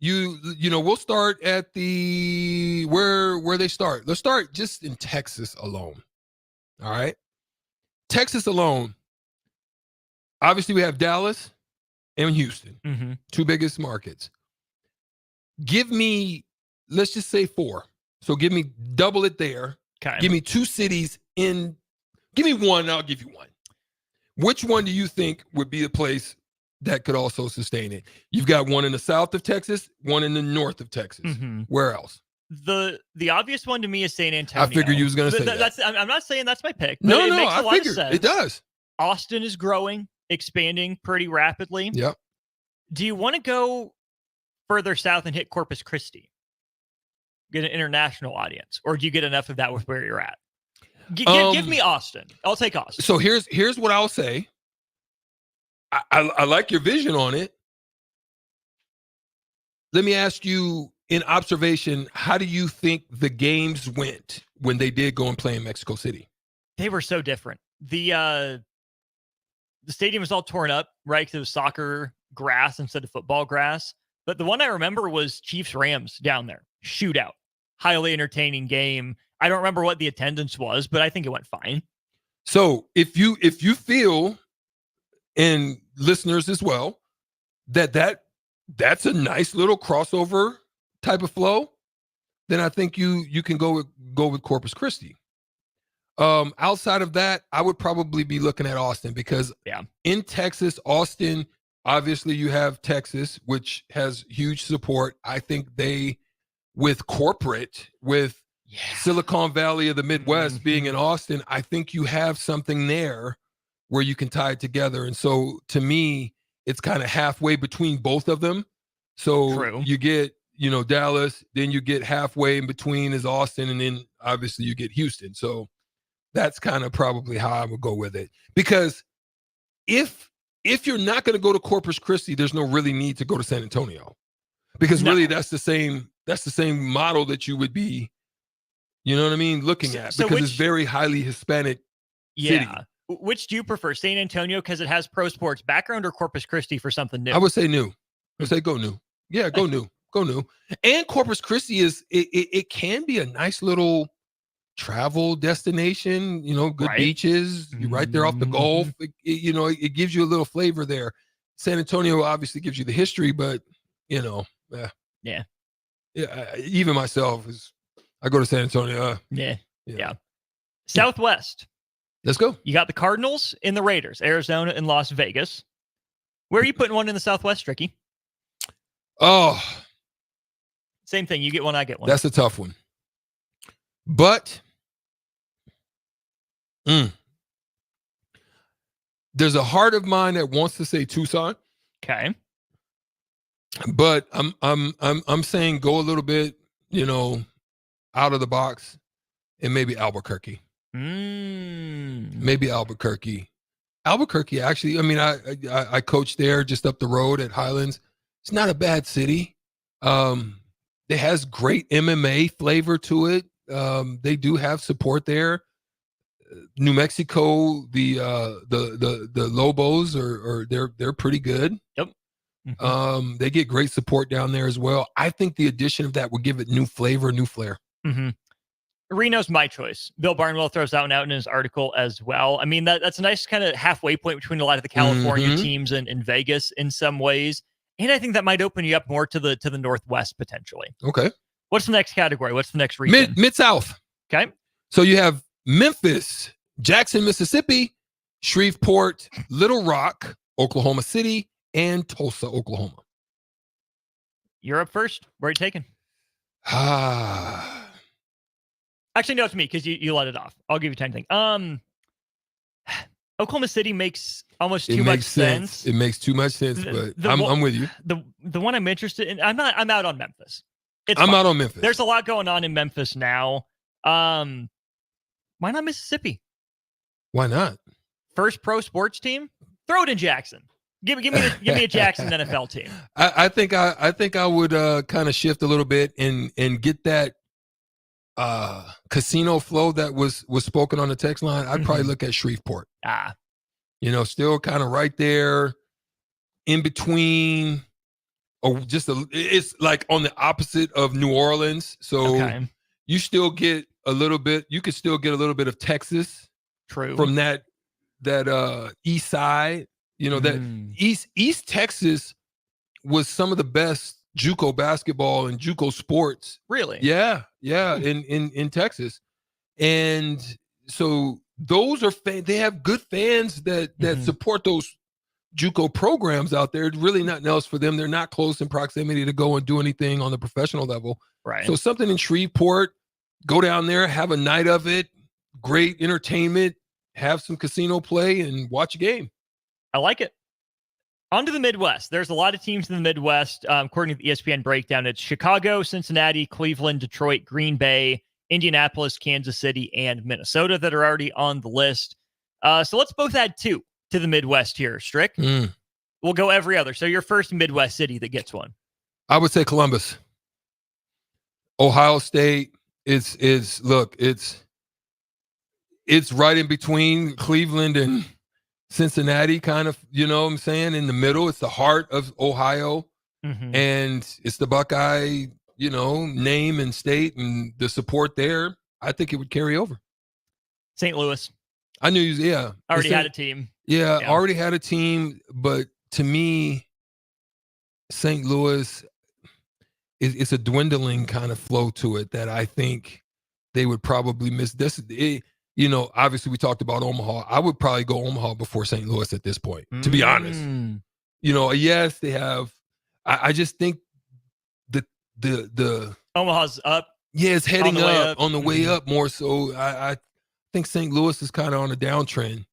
you know, we'll start at the where they start. Let's start just in Texas alone. All right. Texas alone. Obviously, we have Dallas and Houston, 2 biggest markets. Give me, let's just say 4. So give me double it there. Okay. Give me 2 cities in, give me 1, and I'll give you 1. Which one do you think would be the place that could also sustain it? You've got one in the south of Texas, one in the north of Texas. Where else? The obvious one to me is San Antonio. I figured you was going to say that. I'm not saying that's my pick. But No, it makes a I lot figured of sense. it does. Austin is growing, expanding pretty rapidly. Yep. Do you want to go further south and hit Corpus Christi? Get an international audience, or do you get enough of that with where you're at? Give me Austin. I'll take Austin. So here's what I'll say. I like your vision on it. Let me ask you, in observation, how do you think the games went when they did go and play in Mexico City? They were so different. The stadium was all torn up, right? Because it was soccer grass instead of football grass. But the one I remember was Chiefs Rams down there. Shootout. Highly entertaining game. I don't remember what the attendance was, but I think it went fine. So if you feel, and listeners as well, that's a nice little crossover type of flow, then I think you can go with Corpus Christi. Outside of that, I would probably be looking at Austin, because in Texas, Austin, obviously you have Texas, which has huge support. I think they, with corporate, with Silicon Valley of the Midwest being in Austin, I think you have something there where you can tie it together. And so to me, it's kind of halfway between both of them. So you get, Dallas, then you get halfway in between is Austin, and then obviously you get Houston. So that's kind of probably how I would go with it. Because if you're not going to go to Corpus Christi, there's no really need to go to San Antonio. Because really that's the same model that you would be, you know what I mean, looking at, because it's very highly Hispanic city. Which do you prefer, San Antonio because it has pro sports background, or Corpus Christi for something new? I would say new. I would say go new. Yeah, go new. Go new. And Corpus Christi it can be a nice little travel destination, good beaches. You're right there off the Gulf. It gives you a little flavor there. San Antonio obviously gives you the history, but even myself I go to San Antonio. Southwest. Let's go. You got the Cardinals and the Raiders, Arizona and Las Vegas. Where are you putting one in the Southwest, Stricky? Oh, same thing. You get one, I get one. That's a tough one. But there's a heart of mine that wants to say Tucson. Okay. But I'm saying go a little bit, out of the box, and maybe Albuquerque. Maybe Albuquerque. Albuquerque, actually, I mean, I coached there just up the road at Highlands. It's not a bad city. It has great MMA flavor to it. They do have support there. New Mexico, the Lobos are they're pretty good. Yep. They get great support down there as well. I think the addition of that would give it new flavor, new flair. Reno's my choice. Bill Barnwell throws that one out in his article as well. I mean, that's a nice kind of halfway point between a lot of the California teams and Vegas in some ways. And I think that might open you up more to the Northwest potentially. Okay. What's the next category? What's the next region? Mid-South. Okay. So you have Memphis, Jackson, Mississippi, Shreveport, Little Rock, Oklahoma City, and Tulsa, Oklahoma. You're up first. Where are you taking? Actually, no, it's me because you let it off. I'll give you time to think. Oklahoma City makes almost too much sense. It makes too much sense, but I'm with you. The one I'm interested in, I'm out on Memphis. I'm out on Memphis. There's a lot going on in Memphis now. Why not Mississippi? Why not? First pro sports team? Throw it in Jackson. Give me a Jackson NFL team. I think I would kind of shift a little bit and get that casino flow that was spoken on the text line. I'd probably look at Shreveport. Still kind of right there in between, or it's like on the opposite of New Orleans. So you still get a little bit, you could still get a little bit of Texas from that east side. That East Texas was some of the best JUCO basketball and JUCO sports. Really? Yeah. In Texas. And so those are they have good fans that support those JUCO programs out there. Really nothing else for them. They're not close in proximity to go and do anything on the professional level. Right. So something in Shreveport, go down there, have a night of it, great entertainment, have some casino play, and watch a game. I like it. On to the Midwest. There's a lot of teams in the Midwest. According to the ESPN breakdown, it's Chicago, Cincinnati, Cleveland, Detroit, Green Bay, Indianapolis, Kansas City, and Minnesota that are already on the list. So let's both add 2 to the Midwest here, Strick. We'll go every other. So your first Midwest city that gets one. I would say Columbus. Ohio State it's right in between Cleveland Cincinnati kind of, you know what I'm saying, in the middle. It's the heart of Ohio. Mhm. And it's the Buckeye, you know, name and state and the support there. I think it would carry over. St. Louis. I knew, yeah. Already had a team. Yeah, Yeah. already had a team. But to me, St. Louis, it's a dwindling kind of flow to it that I think they would probably miss. You know, obviously we talked about Omaha. I would probably go Omaha before St. Louis at this point, to be honest. You know, yes, they have. I just think the Omaha's up. Yeah, it's heading up on the way Mhm. up more so. I think St. Louis is kind of on a downtrend.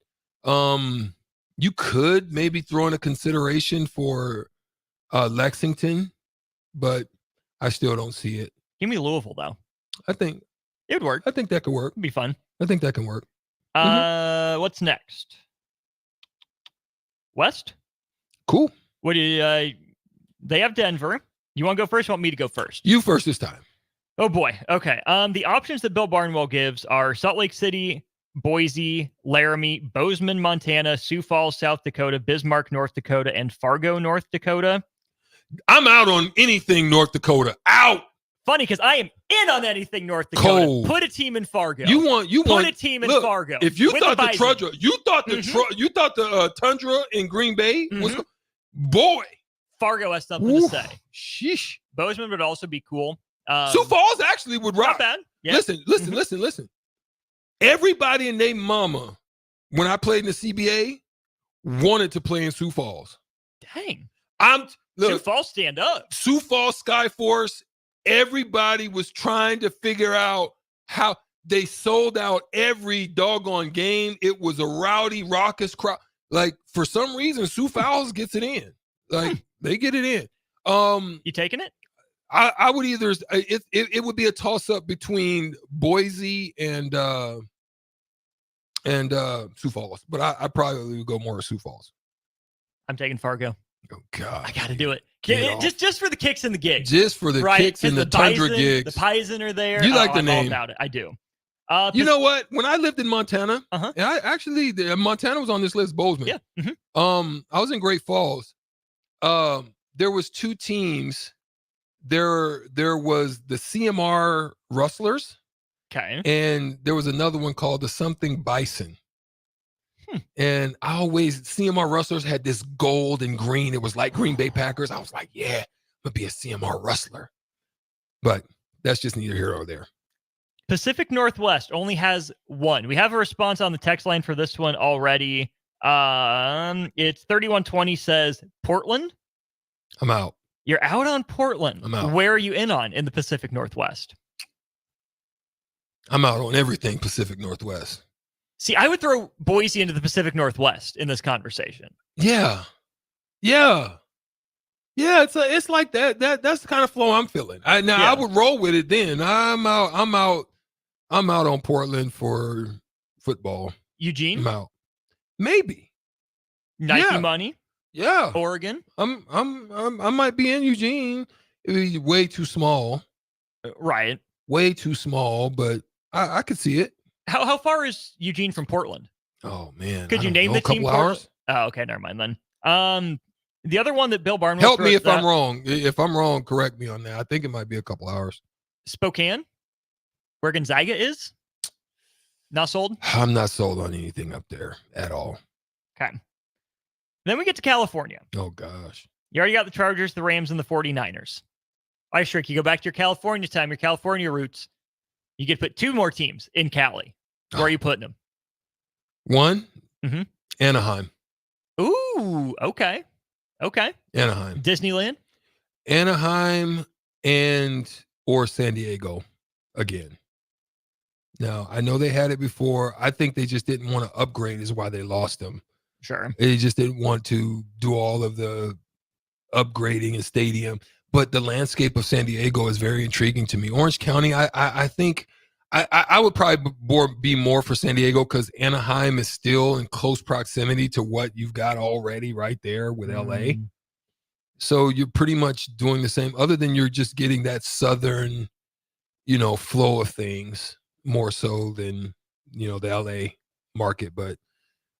You could maybe throw in a consideration for Lexington, but I still don't see it. Give me Louisville though. I think it would work. I think that could work. It'd be fun. I think that can work. What's next? West? Cool. What do you they have Denver. You want to go first? You want me to go first? You first this time. Oh boy. Okay. The options that Bill Barnwell gives are Salt Lake City, Boise, Laramie, Bozeman, Montana, Sioux Falls, South Dakota, Bismarck, North Dakota, and Fargo, North Dakota. I'm out on anything North Dakota. Out. Funny because I am in on anything North Dakota. Cold. Put a team in Fargo. You want put a team in look, Fargo. If you with thought the Bison. Tundra, you thought the Tundra in Green Bay was boy. Fargo has something to say. Sheesh. Bozeman would also be cool. Sioux Falls actually would rock. Not bad. Yeah. Listen. Everybody and their mama, when I played in the CBA, wanted to play in Sioux Falls. Dang. Look, Sioux Falls stand up. Sioux Falls Skyforce, everybody was trying to figure out how they sold out every doggone game. It was a rowdy, raucous crowd. Like, for some reason, Sioux Falls gets it in. Like, they get it in. You taking it? I would either it would be a toss up between Boise and Sioux Falls, but I probably would go more Sioux Falls. I'm taking Fargo. Oh God, I got to do it. Get Just for the kicks and the gigs. Just for the kicks and the Tundra Bison, gigs. The Bison are there. You like the I'm all name. about it. I do. You know what? When I lived in Montana, and I actually Montana was on this list. Bozeman. Yeah. I was in Great Falls. There was two teams. There was the CMR Rustlers. Okay. And there was another one called the something Bison. And I always, CMR Rustlers had this gold and green. It was like Green Bay Packers. I was like, yeah, I'm going to be a CMR Rustler. But that's just neither here nor there. Pacific Northwest only has one. We have a response on the text line for this one already. It's 3120 says Portland. I'm out. You're out on Portland. I'm out. Where are you in on in the Pacific Northwest? I'm out on everything Pacific Northwest. See, I would throw Boise into the Pacific Northwest in this conversation. Yeah. It's like that. That's the kind of flow I'm feeling. I would roll with it then. I'm out on Portland for football. Eugene? I'm out. Maybe. Nike money? Yeah. Oregon? I might be in Eugene. It would be way too small. Right. Way too small, but I could see it. How far is Eugene from Portland? Oh man. Could you name the team? A couple hours? Oh, okay, never mind then. The other one that Bill Barnwell help me if I'm wrong. If I'm wrong, correct me on that. I think it might be a couple hours. Spokane, where Gonzaga is. Not sold? I'm not sold on anything up there at all. Okay. Then we get to California. Oh gosh. You already got the Chargers, the Rams, and the 49ers. All right, Strick, you go back to your California time, your California roots. You could put two more teams in Cali. Where are you putting them? One, Anaheim. Ooh, okay. Anaheim. Disneyland? Anaheim or San Diego again. Now, I know they had it before. I think they just didn't want to upgrade is why they lost them. Sure. They just didn't want to do all of the upgrading and stadium. But the landscape of San Diego is very intriguing to me. Orange County, I think I would probably be more for San Diego because Anaheim is still in close proximity to what you've got already right there with LA. So you're pretty much doing the same, other than you're just getting that southern, flow of things more so than, the LA market. But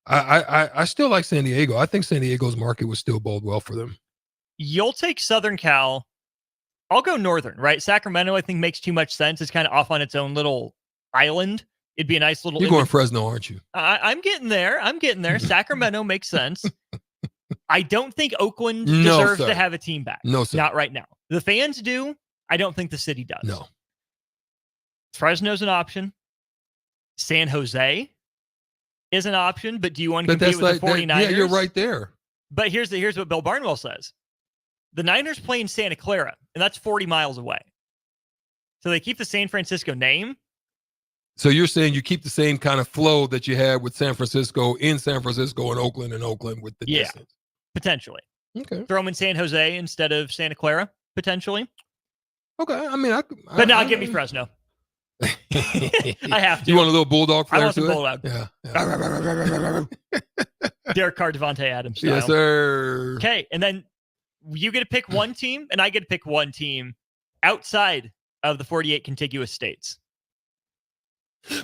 I still like San Diego. I think San Diego's market would still bode well for them. You'll take Southern Cal. I'll go Northern, right? Sacramento, I think, makes too much sense. It's kind of off on its own little island. It'd be a nice little. You're going Fresno, aren't you? I'm getting there. Sacramento makes sense. I don't think Oakland deserves to have a team back. No, sir. Not right now. The fans do. I don't think the city does. No. Fresno's an option. San Jose is an option, but do you want to compete with the 49ers? Yeah, you're right there. But here's what Bill Barnwell says. The Niners play in Santa Clara, and that's 40 miles away. So they keep the San Francisco name. So you're saying you keep the same kind of flow that you had with San Francisco in San Francisco and Oakland with the distance. Potentially. Okay. Throw them in San Jose instead of Santa Clara, potentially. Okay. I mean, but now give me Fresno. I have to. You want a little bulldog flair I want to some it? bulldog. Yeah. Derek Carr, Devontae Adams style. Yes, sir. Okay, and then you get to pick one team, and I get to pick one team outside of the 48 contiguous states.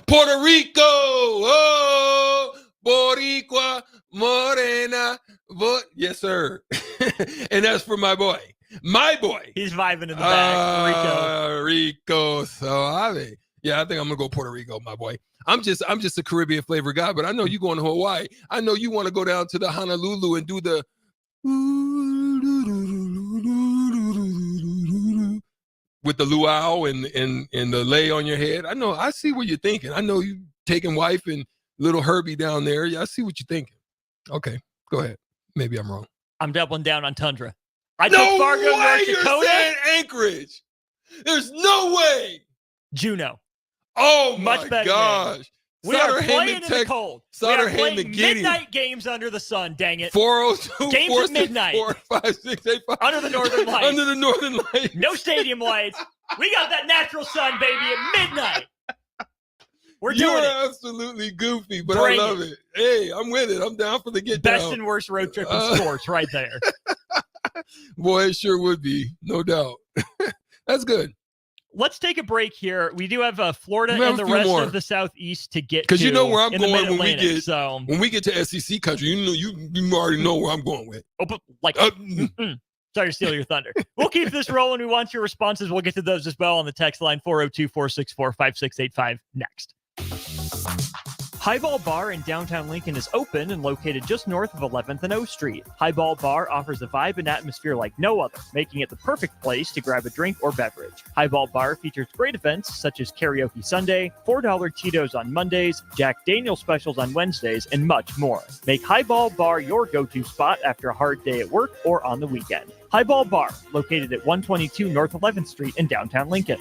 Puerto Rico, oh, Boricua, Morena, yes, sir. And that's for my boy. He's vibing in the back. Rico Suave. Yeah, I think I'm gonna go Puerto Rico, my boy. I'm just a Caribbean flavor guy, but I know you going to Hawaii. I know you want to go down to the Honolulu and do the with the luau and the lei on your head. I know. I see what you're thinking. I know you taking wife and little Herbie down there. Yeah, I see what you're thinking. Okay, go ahead. Maybe I'm wrong. I'm doubling down on Tundra. I no took Fargo, way North you're Dakota. saying Anchorage. There's no way. Juneau. Oh Much my better gosh. We are playing in the cold. We are playing midnight games under the sun, dang it. 402 games at midnight. 45685 Under the northern lights. Under the northern lights. No stadium lights. We got that natural sun, baby, at midnight. We're doing it. You're absolutely goofy, but Bring I love it. Hey, I'm with it. I'm down for the get down. Best and worst road trip in sports right there. Boy, it sure would be. No doubt. That's good. Let's take a break here. We do have Florida and the rest of the Southeast to get to. Because you know where I'm in going the when we Mid-Atlantic, get when we get to SEC country. You already know where I'm going with. Oh, but sorry to steal your thunder. We'll keep this rolling. We want your responses. We'll get to those as well on the text line 402-464-5685 next. Highball Bar in downtown Lincoln is open and located just north of 11th and O Street. Highball Bar offers a vibe and atmosphere like no other, making it the perfect place to grab a drink or beverage. Highball Bar features great events such as Karaoke Sunday, $4 Tito's on Mondays, Jack Daniel's specials on Wednesdays, and much more. Make Highball Bar your go-to spot after a hard day at work or on the weekend. Highball Bar, located at 122 North 11th Street in downtown Lincoln.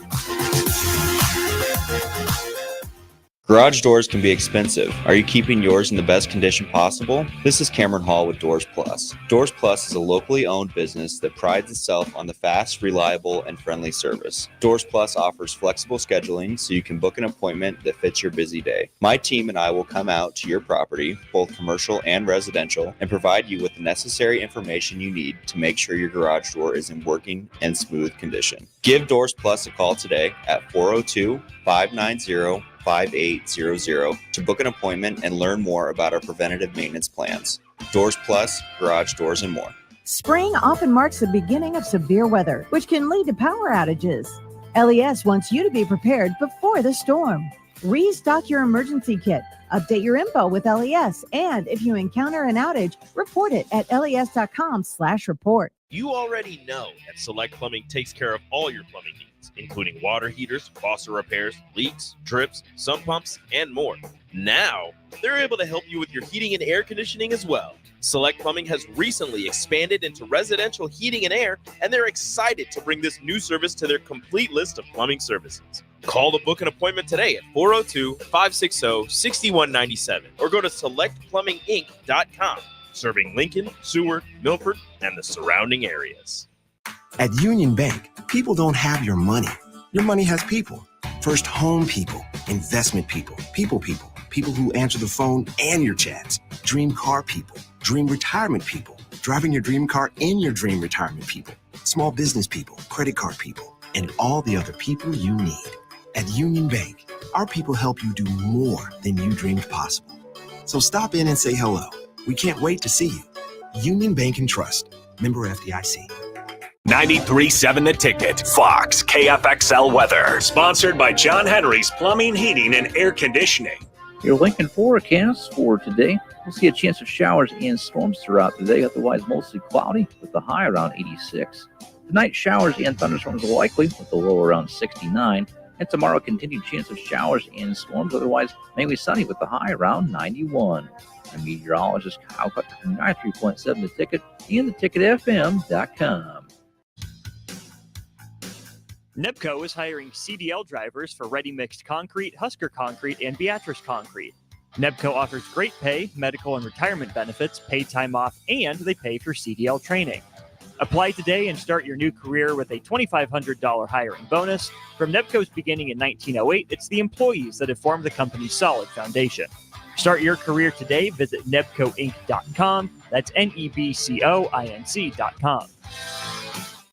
Garage doors can be expensive. Are you keeping yours in the best condition possible? This is Cameron Hall with Doors Plus. Doors Plus is a locally owned business that prides itself on the fast, reliable, and friendly service. Doors Plus offers flexible scheduling so you can book an appointment that fits your busy day. My team and I will come out to your property, both commercial and residential, and provide you with the necessary information you need to make sure your garage door is in working and smooth condition. Give Doors Plus a call today at 402-590-5800 to book an appointment and learn more about our preventative maintenance plans. Doors Plus, garage doors, and more. Spring often marks the beginning of severe weather, which can lead to power outages. LES wants you to be prepared before the storm. Restock your emergency kit, update your info with LES, and if you encounter an outage, report it at les.com/report. You already know that Select Plumbing takes care of all your plumbing needs, including water heaters, faucet repairs, leaks, drips, sump pumps, and more. Now, they're able to help you with your heating and air conditioning as well. Select Plumbing has recently expanded into residential heating and air, and they're excited to bring this new service to their complete list of plumbing services. Call to book an appointment today at 402-560-6197 or go to selectplumbinginc.com. Serving Lincoln, Seward, Milford, and the surrounding areas. At Union Bank, people don't have your money. Your money has people. First home people, investment people who answer the phone and your chats, dream car people, dream retirement people, driving your dream car in your dream retirement people, small business people, credit card people, and all the other people you need. At Union Bank, our people help you do more than you dreamed possible. So stop in and say hello. We can't wait to see you. Union Bank and Trust. Member FDIC. 93.7 The Ticket, Fox, KFXL weather. Sponsored by John Henry's Plumbing, Heating, and Air Conditioning. Your Lincoln forecast for today. We'll see a chance of showers and storms throughout the day, otherwise mostly cloudy with the high around 86. Tonight, showers and thunderstorms are likely with the low around 69. And tomorrow, continued chance of showers and storms, otherwise mainly sunny with the high around 91. I'm meteorologist Kyle Cutter from 93.7 The Ticket and theticketfm.com. Nebco is hiring CDL drivers for Ready Mixed Concrete, Husker Concrete, and Beatrice Concrete. Nebco offers great pay, medical and retirement benefits, paid time off, and they pay for CDL training. Apply today and start your new career with a $2,500 hiring bonus. From Nebco's beginning in 1908, it's the employees that have formed the company's solid foundation. Start your career today. Visit nebcoinc.com. That's NEBCOINC.com.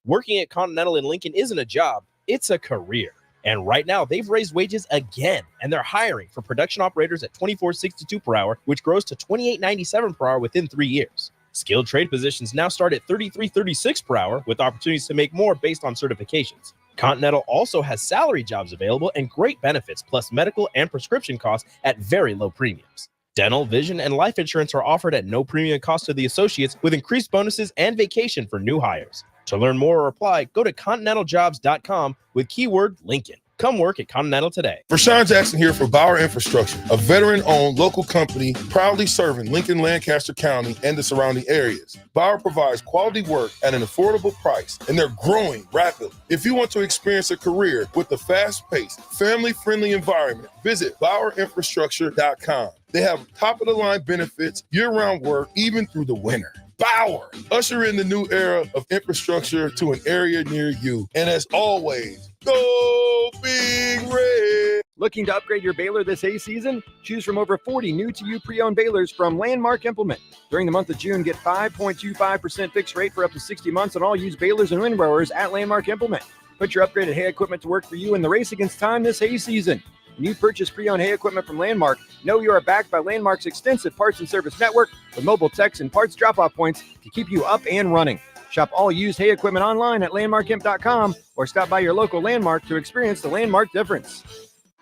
Working at Continental in Lincoln isn't a job, it's a career. And right now, they've raised wages again, and they're hiring for production operators at $24.62 per hour, which grows to $28.97 per hour within 3 years. Skilled trade positions now start at $33.36 per hour, with opportunities to make more based on certifications. Continental also has salary jobs available and great benefits, plus medical and prescription costs at very low premiums. Dental, vision, and life insurance are offered at no premium cost to the associates, with increased bonuses and vacation for new hires. To learn more or apply, go to continentaljobs.com with keyword Lincoln. Come work at Continental today. Rashawn Jackson here for Bauer Infrastructure, a veteran-owned local company proudly serving Lincoln, Lancaster County, and the surrounding areas. Bauer provides quality work at an affordable price, and they're growing rapidly. If you want to experience a career with a fast-paced, family-friendly environment, visit BauerInfrastructure.com. They have top-of-the-line benefits, year-round work, even through the winter. Bauer, usher in the new era of infrastructure to an area near you. And as always, go Big Red. Looking to upgrade your baler this hay season? Choose from over 40 new-to-you pre-owned balers from Landmark Implement. During the month of June, get 5.25% fixed rate for up to 60 months on all used balers and windrowers at Landmark Implement. Put your upgraded hay equipment to work for you in the race against time this hay season. When you purchase pre-owned hay equipment from Landmark, know you are backed by Landmark's extensive parts and service network with mobile techs and parts drop-off points to keep you up and running. Shop all used hay equipment online at landmarkimp.com or stop by your local Landmark to experience the Landmark difference.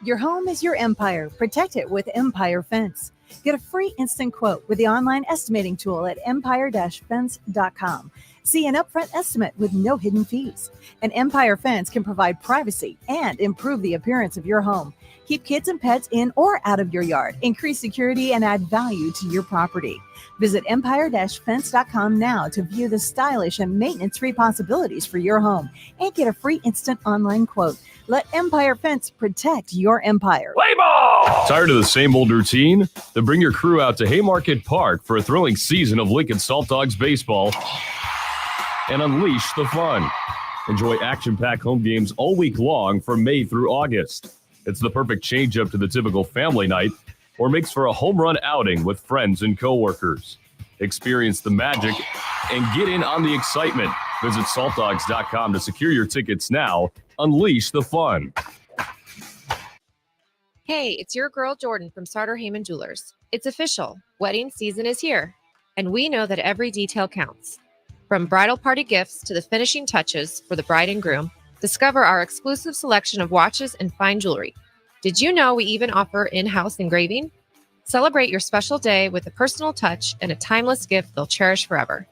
Your home is your empire. Protect it with Empire Fence. Get a free instant quote with the online estimating tool at empire-fence.com. See an upfront estimate with no hidden fees. An Empire Fence can provide privacy and improve the appearance of your home. Keep kids and pets in or out of your yard. Increase security and add value to your property. Visit empire-fence.com now to view the stylish and maintenance-free possibilities for your home and get a free instant online quote. Let Empire Fence protect your empire. Play ball! Tired of the same old routine? Then bring your crew out to Haymarket Park for a thrilling season of Lincoln Salt Dogs baseball and unleash the fun. Enjoy action-packed home games all week long from May through August. It's the perfect change-up to the typical family night or makes for a home run outing with friends and coworkers. Experience the magic and get in on the excitement. Visit saltdogs.com to secure your tickets now. Unleash the fun. Hey, it's your girl Jordan from Sartor Heyman Jewelers. It's official. Wedding season is here. And we know that every detail counts. From bridal party gifts to the finishing touches for the bride and groom, discover our exclusive selection of watches and fine jewelry. Did you know we even offer in-house engraving? Celebrate your special day with a personal touch and a timeless gift they'll cherish forever.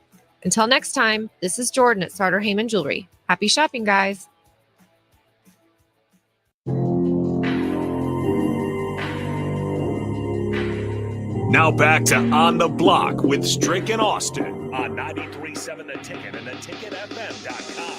Until next time, this is Jordan at Sartor Heyman Jewelry. Happy shopping, guys. Now back to On the Block with Strick and Austin on 93.7 The Ticket and theticketfm.com.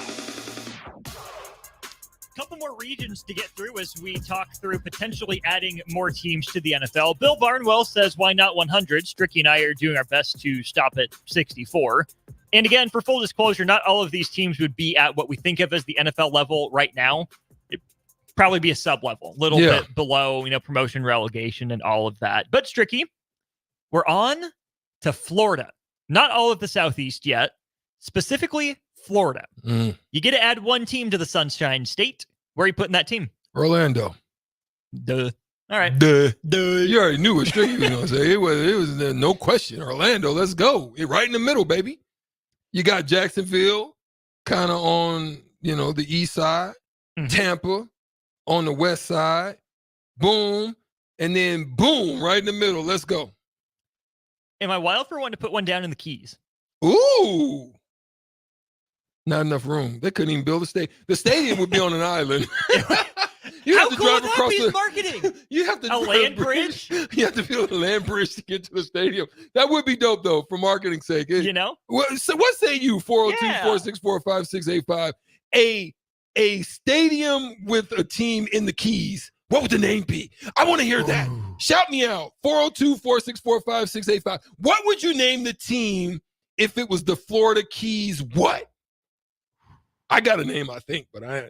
Couple more regions to get through as we talk through potentially adding more teams to the NFL. Bill Barnwell says, why not 100? Stricky and I are doing our best to stop at 64. And again, for full disclosure, not all of these teams would be at what we think of as the NFL level right now. It'd probably be a sub-level, a little bit below, promotion, relegation, and all of that. But Stricky, we're on to Florida. Not all of the Southeast yet, specifically Florida. You get to add one team to the Sunshine State. Where are you putting that team? Orlando. Duh. All right. Duh. You already knew what Strick was going to say. It was no question. Orlando, let's go. Right in the middle, baby. You got Jacksonville kind of on, the east side. Tampa on the west side. Boom. And then boom, right in the middle. Let's go. Am I wild for wanting to put one down in the Keys? Ooh. Not enough room. They couldn't even build a stadium. The stadium would be on an island. You How have to cool drive would that across be the as marketing? You have to A land bridge? You have to build a land bridge to get to the stadium. That would be dope, though, for marketing sake. What say you? 402-464-5685. A stadium with a team in the Keys. What would the name be? I want to hear that. Shout me out. 402-464-5685. What would you name the team if it was the Florida Keys? What? I got a name, I think, but I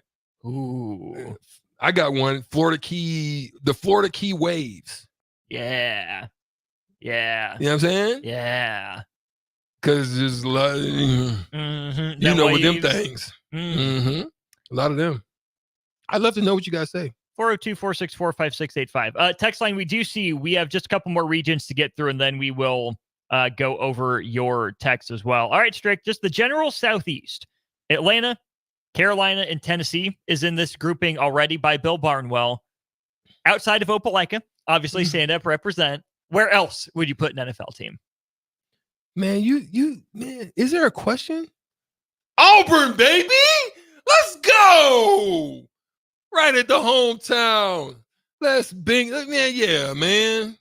got one. The Florida Key Waves. Yeah. Yeah. You know what I'm saying? Yeah. Because there's a lot of, with them things. A lot of them. I'd love to know what you guys say. 402-464-5685. Text line, we have just a couple more regions to get through, and then we will go over your text as well. All right, Strick, just the general Southeast. Atlanta, Carolina, and Tennessee is in this grouping already by Bill Barnwell. Outside of Opelika, obviously stand up, represent. Where else would you put an NFL team? Man, man, is there a question? Auburn, baby! Let's go! Right at the hometown. Let's bing. Man.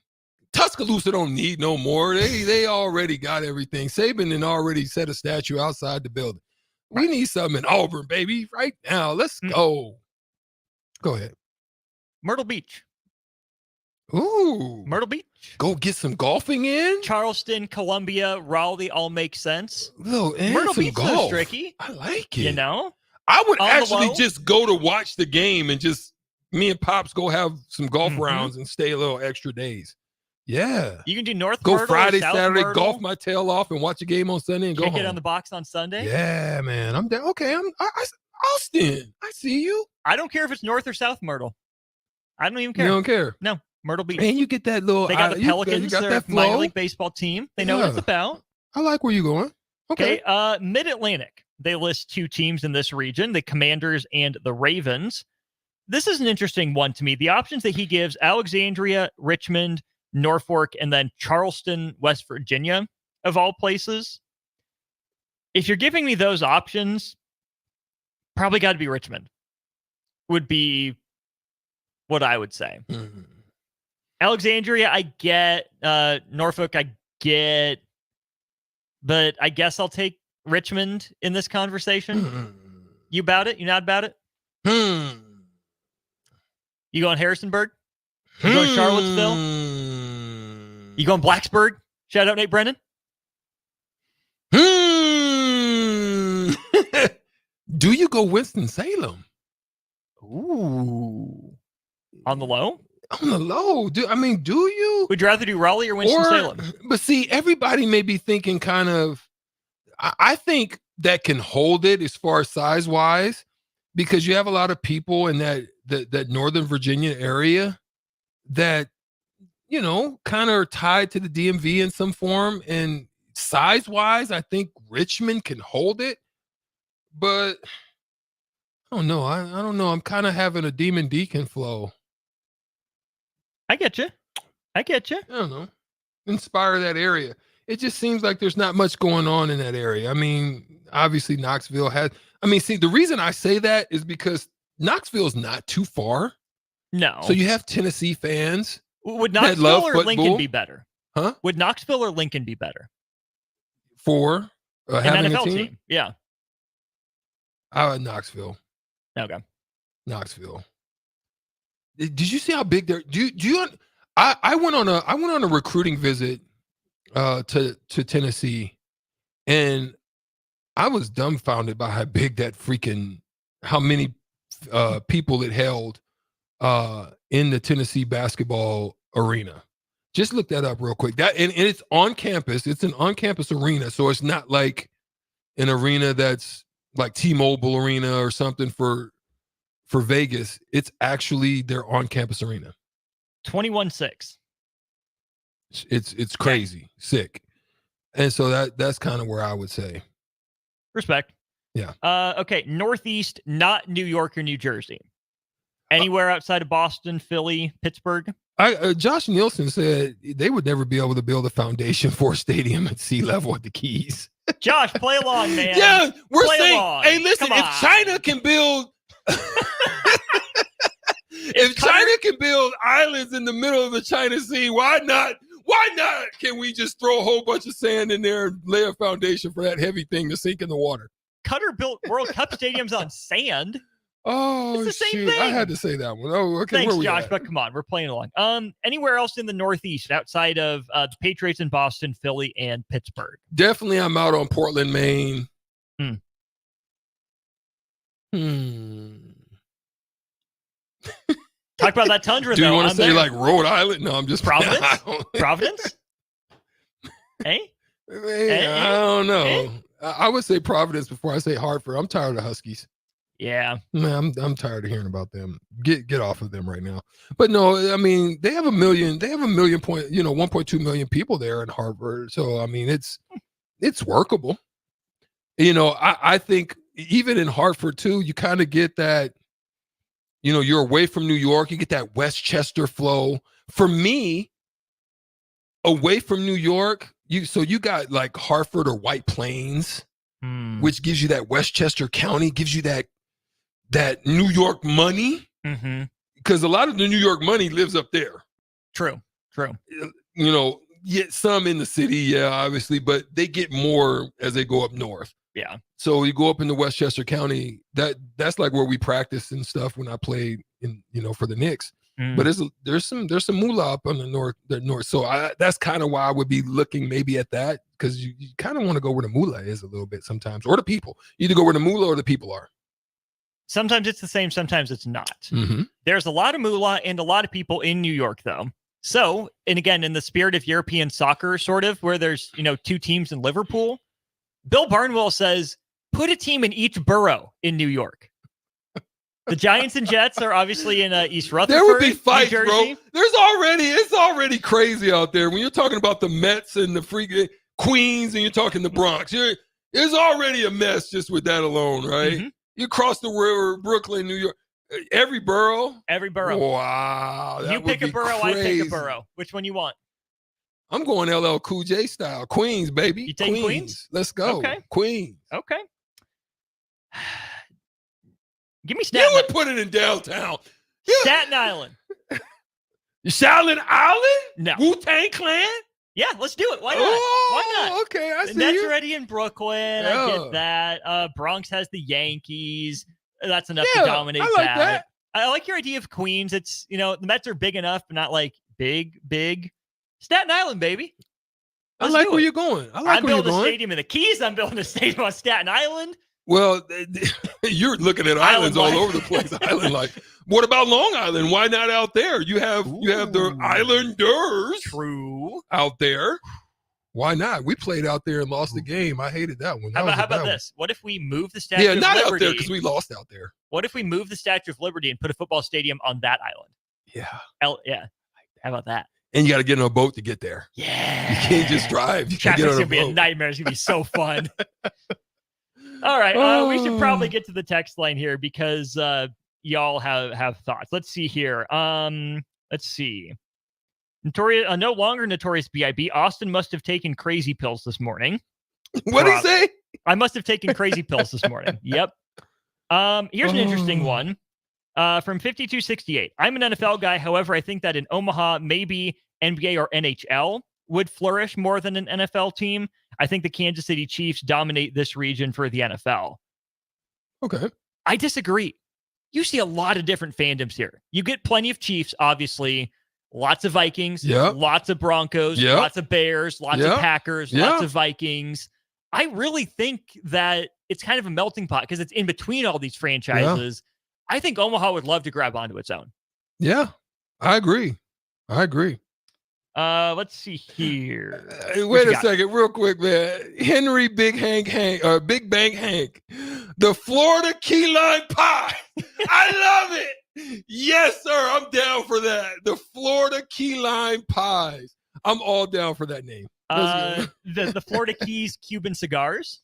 Tuscaloosa don't need no more. They already got everything. Saban and already set a statue outside the building. We need something in Auburn, baby, right now. Let's go. Go ahead. Myrtle Beach. Ooh. Myrtle Beach. Go get some golfing in. Charleston, Columbia, Raleigh all make sense. Myrtle Beach golf. is tricky. I like it. I would actually just go to watch the game and just me and Pops go have some golf rounds and stay a little extra days. Yeah. You can do North Go Myrtle, Friday, South Saturday, Myrtle. golf my tail off and watch a game on Sunday and go Kick home. it on the box on Sunday. Yeah, man. I'm down. Okay, Austin. I see you. I don't care if it's North or South Myrtle. I don't even care. You don't care? No. Myrtle Beach. And you get that little. They got the Pelicans. You got They're that a minor flow. league baseball team. They know what it's about. I like where you're going. Okay. Mid-Atlantic. They list two teams in this region, the Commanders and the Ravens. This is an interesting one to me. The options that he gives, Alexandria, Richmond, Norfolk, and then Charleston, West Virginia, of all places. If you're giving me those options, probably got to be Richmond, would be what I would say. Alexandria, I get. Norfolk, I get. But I guess I'll take Richmond in this conversation. You about it? You not about it? You going Harrisonburg? You going Charlottesville? You going Blacksburg? Shout out Nate Brennan. Do you go Winston-Salem? Ooh. On the low? On the low. Do you? Would you rather do Raleigh or Winston-Salem? But see, everybody may be thinking kind of, I think that can hold it as far as size-wise, because you have a lot of people in that Northern Virginia area that, kind of are tied to the DMV in some form. And size-wise, I think Richmond can hold it. But I don't know. I don't know. I'm kind of having a Demon Deacon flow. I get you. I don't know. Inspire that area. It just seems like there's not much going on in that area. I mean, obviously Knoxville has. The reason I say that is because Knoxville's not too far. No. So you have Tennessee fans. Would Knoxville or Lincoln be better? Huh? Would Knoxville or Lincoln be better? For having an NFL a team? Yeah. Knoxville. Okay. Knoxville. Did you see how big they're? I went on a recruiting visit to Tennessee, and I was dumbfounded by how big that how many people it held in the Tennessee basketball arena. Just look that up real quick. And it's on campus. It's an on-campus arena, so it's not like an arena that's like T-Mobile Arena or something for Vegas. It's actually their on-campus arena. 21-6. It's crazy, sick. And so that's kind of where I would say. Respect. Yeah. Okay. Northeast, not New York or New Jersey. Anywhere outside of Boston, Philly, Pittsburgh. Josh Nielsen said they would never be able to build a foundation for a stadium at sea level at the Keys. Josh, play along, man. Yeah, we're play saying, along. hey, listen, Come if on. China can build if China can build islands in the middle of the China Sea, why not? Why not? Can we just throw a whole bunch of sand in there and lay a foundation for that heavy thing to sink in the water? Qatar built World Cup stadiums on sand. Oh, it's the same shoot. thing. I had to say that one. Oh, okay. Thanks, where we Josh, at? but come on, we're playing along. Anywhere else in the Northeast outside of the Patriots in Boston, Philly, and Pittsburgh? Definitely I'm out on Portland, Maine. Talk about that tundra, Do though. you want to say there. like Rhode Island? No, I'm just Providence? I don't- Providence? Hey? I don't know. I would say Providence before I say Hartford. I'm tired of Huskies. Yeah. Man, I'm tired of hearing about them. Get off of them right now. But no, I mean, they have a million 1.2 million people there in Hartford. So I mean, it's workable. I think even in Hartford too, you kind of get that, you're away from New York, you get that Westchester flow. For me, away from New York, you got like Hartford or White Plains, which gives you that Westchester County, gives you that New York money, because a lot of the New York money lives up there. True. Yet some in the city, yeah, obviously, but they get more as they go up north. Yeah. So you go up into Westchester County, that's like where we practice and stuff when I played in, for the Knicks. But there's some moolah up on the north. So that's kind of why I would be looking maybe at that, because you kind of want to go where the moolah is a little bit sometimes, or the people. You either go where the moolah or the people are. Sometimes it's the same, sometimes it's not. Mm-hmm. There's a lot of moolah and a lot of people in New York, though. So, and again, in the spirit of European soccer, sort of, where there's, two teams in Liverpool, Bill Barnwell says, put a team in each borough in New York. The Giants and Jets are obviously in East Rutherford. There would be fights, New Jersey. bro. It's already crazy out there. When you're talking about the Mets and the freaking Queens and you're talking the Bronx, there's already a mess just with that alone, right? Mm-hmm. You cross the river, Brooklyn, New York, every borough. Wow. You pick a borough, I pick a borough. Which one you want? I'm going LL Cool J style. Queens, baby. You take Queens? Let's go. Okay. Queens. Okay. Give me Staten You would put it in downtown. Staten Island. Staten Island? No. Wu-Tang Clan? Yeah, let's do it. Why not? Oh, Why not? okay, I see That's you. already in Brooklyn. I Yeah. get that. Bronx has the Yankees. That's enough Yeah, to dominate I like that. I like your idea of Queens. It's, the Mets are big enough, but not like big. Staten Island, baby. I Let's like do where it. you're going. I I'm like where you're building a going. stadium in the Keys. I'm building a stadium on Staten Island. Well, you're looking at islands all over the place. Island life. What about Long Island? Why not out there? You have the Islanders. True. Out there. Why not? We played out there and lost the game. I hated that one. How That was a about bad this? What if we move the Statue one. Yeah, of not Liberty? out there because we lost out there. What if we move the Statue of Liberty and put a football stadium on that island? Yeah. Yeah. How about that? And you got to get on a boat to get there. Yeah. You can't just drive. You can Traffic's get on going a to be a boat. nightmare. It's going to be so fun. All right. We should probably get to the text line here because y'all have thoughts. Let's see here. Let's see. No longer Notorious B.I.B. Austin must have taken crazy pills this morning. What did he say? I must have taken crazy pills this morning. Yep. Here's an interesting one. From 5268. I'm an NFL guy. However, I think that in Omaha, maybe NBA or NHL would flourish more than an NFL team. I think the Kansas City Chiefs dominate this region for the NFL. Okay. I disagree. You see a lot of different fandoms here. You get plenty of Chiefs, obviously. Lots of Vikings. Yep. Lots of Broncos. Yep. Lots of Bears. Lots Yep. of Packers. Yep. Lots of Vikings. I really think that it's kind of a melting pot because it's in between all these franchises. I think Omaha would love to grab onto its own. Yeah, I agree. Let's see here. Wait a second, real quick, man. Henry Big Bang Hank, the Florida key lime pie. I love it. Yes, sir. I'm down for that. The Florida Key Lime Pies. I'm all down for that name. The Florida Keys Cuban cigars,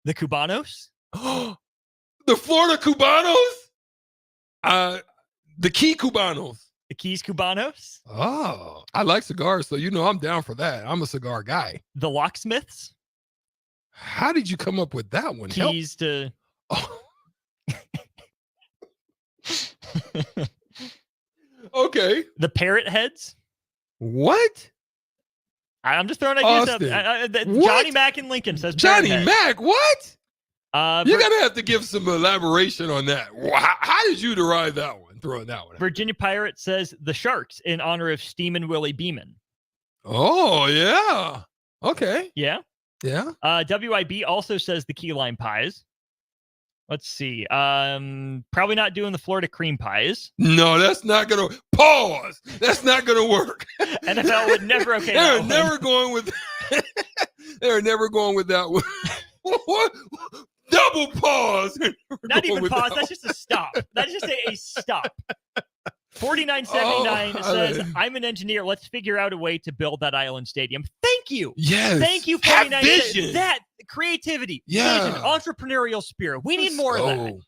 the Cubanos. The Florida Cubanos? The Key Cubanos. The Keys Cubanos. Oh, I like cigars, so you know I'm down for that. I'm a cigar guy. The Locksmiths. How did you come up with that one? Keys to. Oh. Okay. The Parrot Heads. What? I'm just throwing ideas out. Johnny Mac in Lincoln says Johnny Parrot Mac. What? Heads. You're gonna have to give some elaboration on that. How did you derive that one? Throwing that one. Virginia Pirate says the Sharks in honor of Steamin' Willie Beeman. Oh yeah. Okay. Yeah. Yeah. WIB also says the Key Lime Pies. Let's see. Probably not doing the Florida Cream Pies. No, that's not gonna pause. That's not gonna work. NFL would never okay. They're never going with. They're never going with that one. What? Double pause. Not even pause. That's just a stop. That's just a stop. 4979 says, I'm an engineer. Let's figure out a way to build that island stadium. Thank you. Yes. Thank you, Have 49. vision. That creativity, Yeah. vision, entrepreneurial spirit. We need more of that.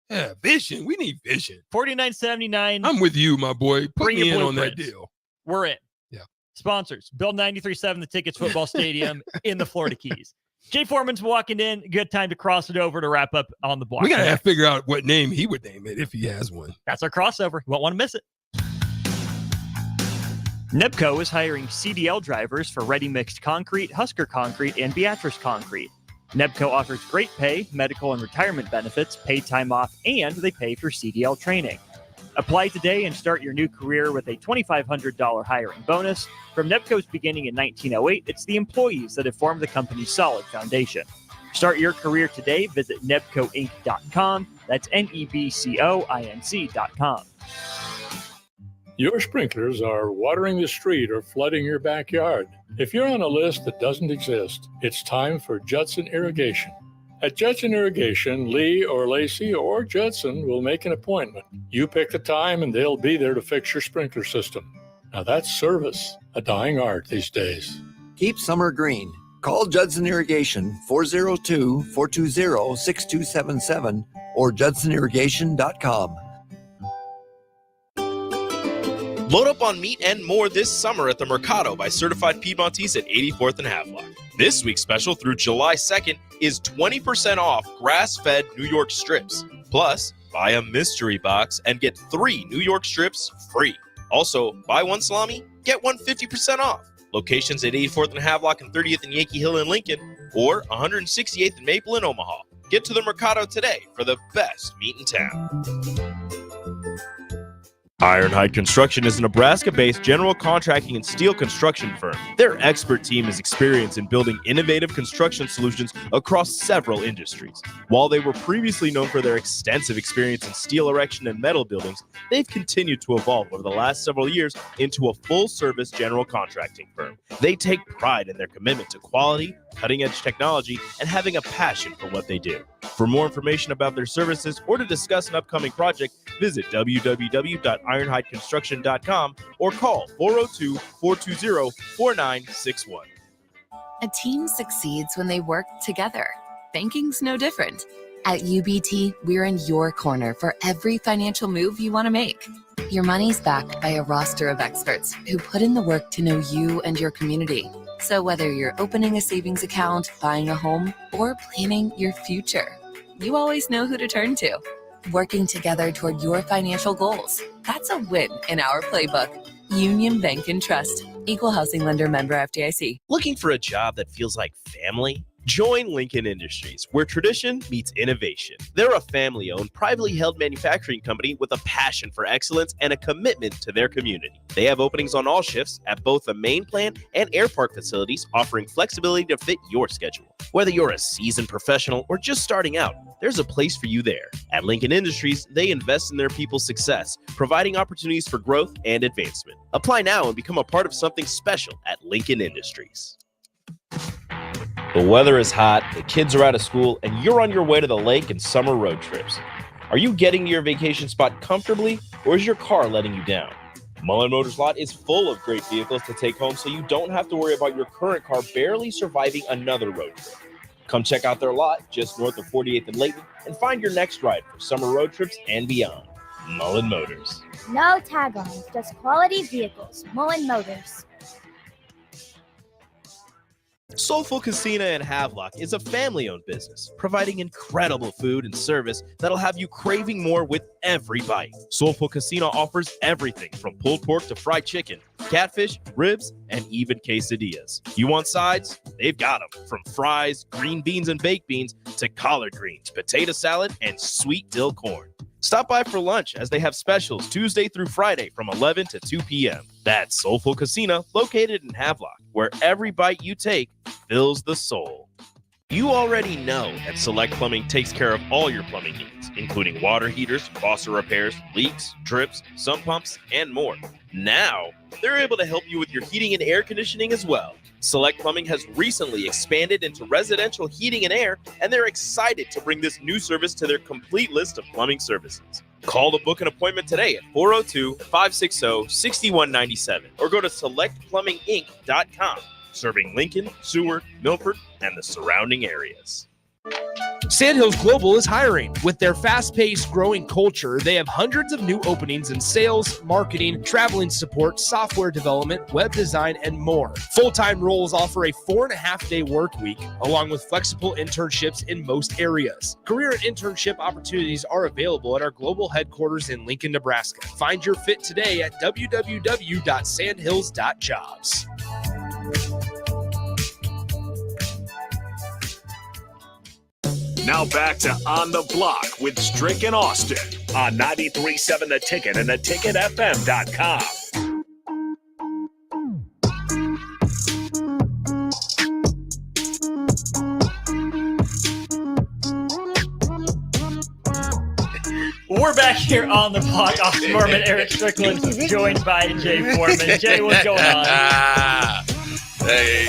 Yeah, vision. We need vision. 4979. I'm with you, my boy. Put Bring me your in on that blueprints. deal. We're in. Yeah. Sponsors, Build 93.7 The Tickets Football Stadium in the Florida Keys. Jay Foreman's walking in. Good time to cross it over to wrap up on the block. We got to figure out what name he would name it if he has one. That's our crossover. You won't want to miss it. Nebco is hiring CDL drivers for Ready Mixed Concrete, Husker Concrete, and Beatrice Concrete. Nebco offers great pay, medical and retirement benefits, paid time off, and they pay for CDL training. Apply today and start your new career with a $2,500 hiring bonus. From Nebco's beginning in 1908, it's the employees that have formed the company's solid foundation. Start your career today. Visit nebcoinc.com. That's NEBCOINC.com. Your sprinklers are watering the street or flooding your backyard. If you're on a list that doesn't exist, it's time for Judson Irrigation. At Judson Irrigation, Lee or Lacey or Judson will make an appointment. You pick the time and they'll be there to fix your sprinkler system. Now that's service, a dying art these days. Keep summer green. Call Judson Irrigation 402-420-6277 or judsonirrigation.com. Load up on meat and more this summer at the Mercado by Certified Piedmontese at 84th and Havelock. This week's special through July 2nd is 20% off grass-fed New York strips. Plus, buy a mystery box and get 3 New York strips free. Also, buy 1 salami, get 1 50% off. Locations at 84th and Havelock and 30th and Yankee Hill in Lincoln or 168th and Maple in Omaha. Get to the Mercado today for the best meat in town. Ironhide Construction is a Nebraska-based general contracting and steel construction firm. Their expert team is experienced in building innovative construction solutions across several industries. While they were previously known for their extensive experience in steel erection and metal buildings, they've continued to evolve over the last several years into a full-service general contracting firm. They take pride in their commitment to quality, cutting-edge technology, and having a passion for what they do. For more information about their services or to discuss an upcoming project, visit www.ironhideconstruction.com or call 402-420-4961. A team succeeds when they work together. Banking's no different. At UBT, we're in your corner for every financial move you want to make. Your money's backed by a roster of experts who put in the work to know you and your community. So whether you're opening a savings account, buying a home, or planning your future, you always know who to turn to. Working together toward your financial goals. That's a win in our playbook. Union Bank and Trust. Equal housing lender, member FDIC. Looking for a job that feels like family? Join Lincoln Industries, where tradition meets innovation. They're a family-owned, privately held manufacturing company with a passion for excellence and a commitment to their community. They have openings on all shifts at both the main plant and air park facilities, offering flexibility to fit your schedule. Whether you're a seasoned professional or just starting out, there's a place for you there. At Lincoln Industries, they invest in their people's success, providing opportunities for growth and advancement. Apply now and become a part of something special at Lincoln Industries. The weather is hot, the kids are out of school, and you're on your way to the lake and summer road trips. Are you getting to your vacation spot comfortably, or is your car letting you down? Mullen Motors lot is full of great vehicles to take home, so you don't have to worry about your current car barely surviving another road trip. Come check out their lot just north of 48th and Layton and find your next ride for summer road trips and beyond. Mullen Motors. No tag-ons, just quality vehicles. Mullen Motors. Soulful Casino in Havelock is a family-owned business, providing incredible food and service that'll have you craving more with every bite. Soulful Casino offers everything from pulled pork to fried chicken, catfish, ribs, and even quesadillas. You want sides? They've got them. From fries, green beans and baked beans, to collard greens, potato salad, and sweet dill corn. Stop by for lunch as they have specials Tuesday through Friday from 11 to 2 p.m. That's Soulful Casino, located in Havelock, where every bite you take fills the soul. You already know that Select Plumbing takes care of all your plumbing needs, including water heaters, faucet repairs, leaks, drips, sump pumps, and more. Now, they're able to help you with your heating and air conditioning as well. Select Plumbing has recently expanded into residential heating and air, and they're excited to bring this new service to their complete list of plumbing services. Call to book an appointment today at 402-560-6197 or go to selectplumbinginc.com, serving Lincoln, Seward, Milford, and the surrounding areas. Sandhills Global is hiring. With their fast-paced, growing culture, they have hundreds of new openings in sales, marketing, traveling support, software development, web design, and more. Full-time roles offer a 4.5-day work week, along with flexible internships in most areas. Career and internship opportunities are available at our global headquarters in Lincoln, Nebraska. Find your fit today at www.sandhills.jobs. Now back to On the Block with Strick and Austin on 93.7 The Ticket and theticketfm.com. We're back here on the block. Austin Mormon, Eric Strickland, joined by Jay Foreman. Jay, what's going on? Hey,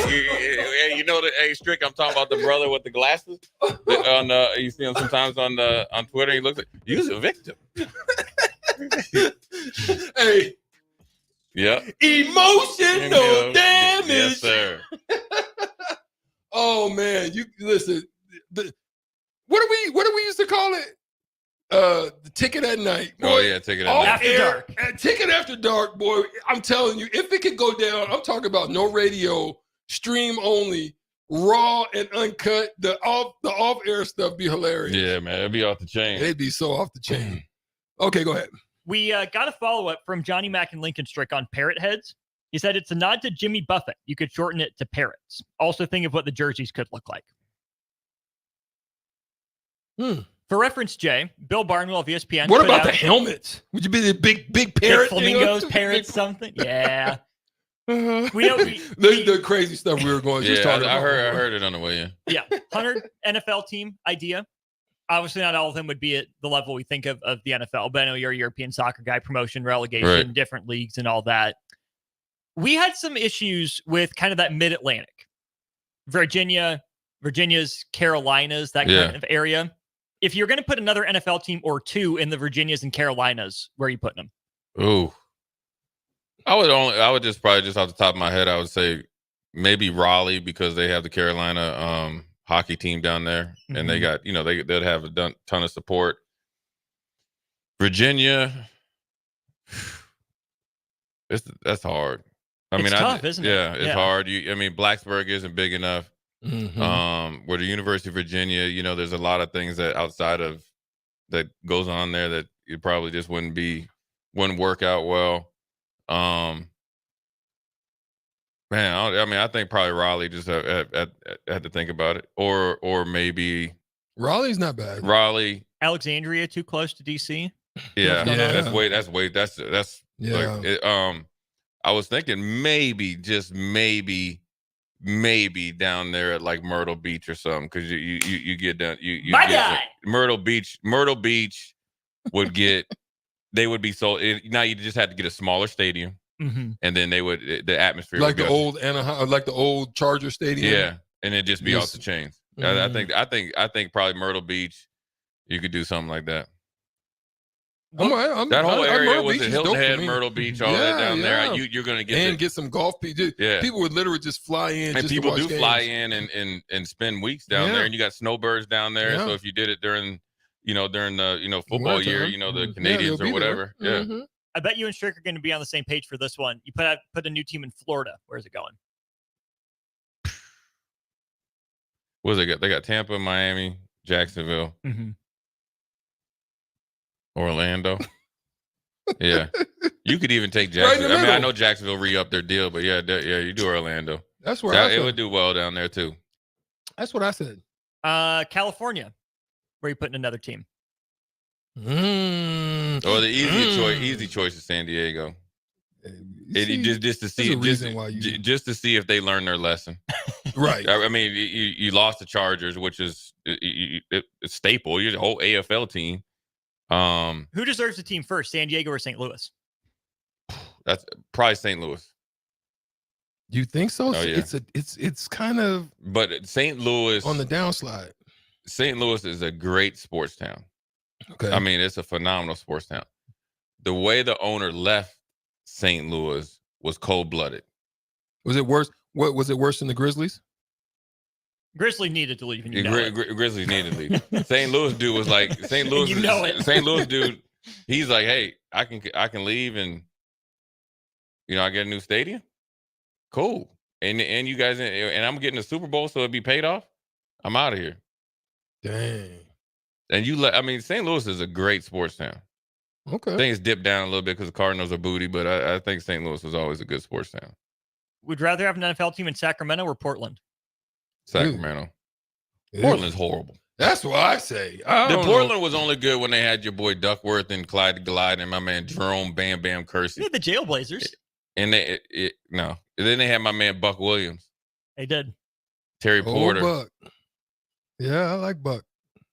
you know that? Hey, Strick, I'm talking about the brother with the glasses. You see him sometimes on Twitter. He looks like you're a victim. Hey, yeah, emotional damage. Yes, sir. Oh man, you listen. What do we used to call it? The Ticket at Night. Boy. Oh yeah, Ticket at Night. After dark. Ticket after dark, boy. I'm telling you, if it could go down, I'm talking about no radio, stream only, raw and uncut. The off air stuff be hilarious. Yeah, man, it'd be off the chain. It'd be so off the chain. Okay, go ahead. We got a follow-up from Johnny Mack and Lincoln Strick on parrot heads. He said it's a nod to Jimmy Buffett. You could shorten it to parrots. Also think of what the jerseys could look like. For reference, Jay, Bill Barnwell of ESPN. What about the helmets? Would you be the big parrot? Flamingos, parrots, something? Yeah. We know the crazy stuff we were going. Yeah, I heard it on the way in. Yeah, 100 NFL team idea. Obviously, not all of them would be at the level we think of the NFL, but I know you're a European soccer guy, promotion, relegation, right. Different leagues, and all that. We had some issues with kind of that mid-Atlantic, Virginia's, Carolinas, that kind of area. If you're going to put another NFL team or two in the Virginias and Carolinas, where are you putting them? Ooh, I would just probably just off the top of my head, I would say maybe Raleigh because they have the Carolina hockey team down there, and they got they'd have a ton of support. Virginia, that's hard. It's tough, isn't it? Yeah, it's hard. Blacksburg isn't big enough. Where the University of Virginia, there's a lot of things that outside of that goes on there that you probably just wouldn't work out well. I think probably Raleigh just had to think about it, or maybe Raleigh's not bad. Raleigh, Alexandria, too close to DC. Yeah, that's yeah. Like, I was thinking maybe down there at like Myrtle Beach or something, because you get down Myrtle Beach would get they would be so now you just had to get a smaller stadium, and then the atmosphere like would the old Anaheim, like the old Charger Stadium. Yeah, and it'd just be off the chains. I think probably Myrtle Beach you could do something like that. That whole area Myrtle was Beach a is Hilton dope for Head, me. Myrtle Beach, all that down there. You're going to get and get some golf. Yeah. People would literally just fly in. And just people to watch do games. fly in and spend weeks down there, and you got snowbirds down there. Yeah. So if you did it during the football Winter year, time. the Canadians they'll or be whatever. there. Yeah. Mhm. I bet you and Strick are going to be on the same page for this one. You put a new team in Florida. Where's it going? What does they got? They got Tampa, Miami, Jacksonville, Orlando. Yeah, you could even take Jacksonville. I mean, I know Jacksonville re-up their deal, but yeah, you do Orlando. That's where it would do well down there too. That's what I said. California. Where are you putting another team? Or the easy choice is San Diego. Just to see if they learn their lesson. Right. I mean, you lost the Chargers, which is a staple. You're the whole AFL team. Who deserves the team first, San Diego or St. Louis? That's probably St. Louis. You think so? Oh, yeah. It's kind of. But St. Louis on the downslide. St. Louis is a great sports town. Okay. I mean, it's a phenomenal sports town. The way the owner left St. Louis was cold-blooded. Was it worse? What was it worse than the Grizzlies? Grizzlies needed to leave. And Grizzlies needed to leave. St. Louis dude was like St. Louis. You know it. St. Louis dude. He's like, hey, I can leave and I get a new stadium. Cool. And you guys and I'm getting a Super Bowl, so it'd be paid off. I'm out of here. Dang. And St. Louis is a great sports town. Okay. I think it's dipped down a little bit because the Cardinals are booty, but I think St. Louis was always a good sports town. Would rather have an NFL team in Sacramento or Portland? Sacramento. Ew. Portland's horrible. That's what I say. Portland was only good when they had your boy Duckworth and Clyde Glide and my man Jerome Bam Bam Kersey. They had the Jailblazers. And no. And then they had my man Buck Williams. They did. Terry Porter. Buck. Yeah, I like Buck.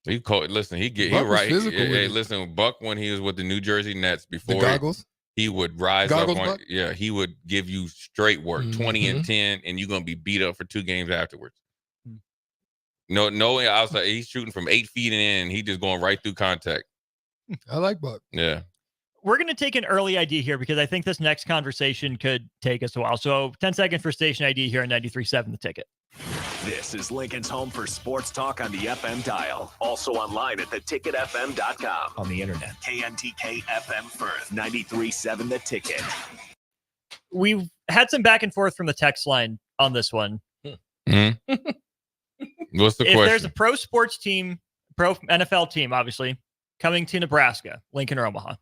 He called. Listen, he Buck was right. physical with Hey, it. listen, Buck when he was with the New Jersey Nets before The goggles. he would rise Goggles, up on. Buck? Yeah, he would give you straight work, 20 and 10, and you're gonna be beat up for 2 games afterwards. No, outside. He's shooting from 8 feet in, and he just going right through contact. I like Buck. Yeah. We're going to take an early ID here because I think this next conversation could take us a while. So 10 seconds for station ID here on 93.7 The Ticket. This is Lincoln's home for sports talk on the FM dial. Also online at theticketfm.com. On the internet. KNTK FM Firth, 93.7 The Ticket. We've had some back and forth from the text line on this one. Mm-hmm. What's the If question? there's a pro sports team, pro NFL team, obviously, coming to Nebraska, Lincoln or Omaha?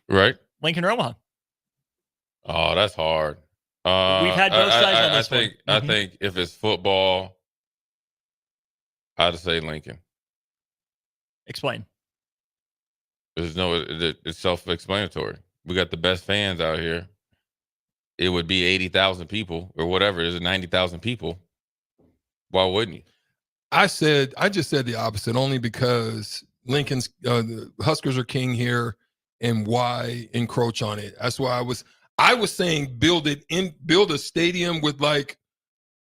Right. Lincoln or Omaha? Oh, that's hard. We've had both sides on this one. I think if it's football, I'd say Lincoln. Explain. It's self-explanatory. We got the best fans out here. It would be 80,000 people or whatever. There's 90,000 people. Why wouldn't you? I just said the opposite only because Lincoln's the Huskers are king here, and why encroach on it? That's why I was saying build a stadium with like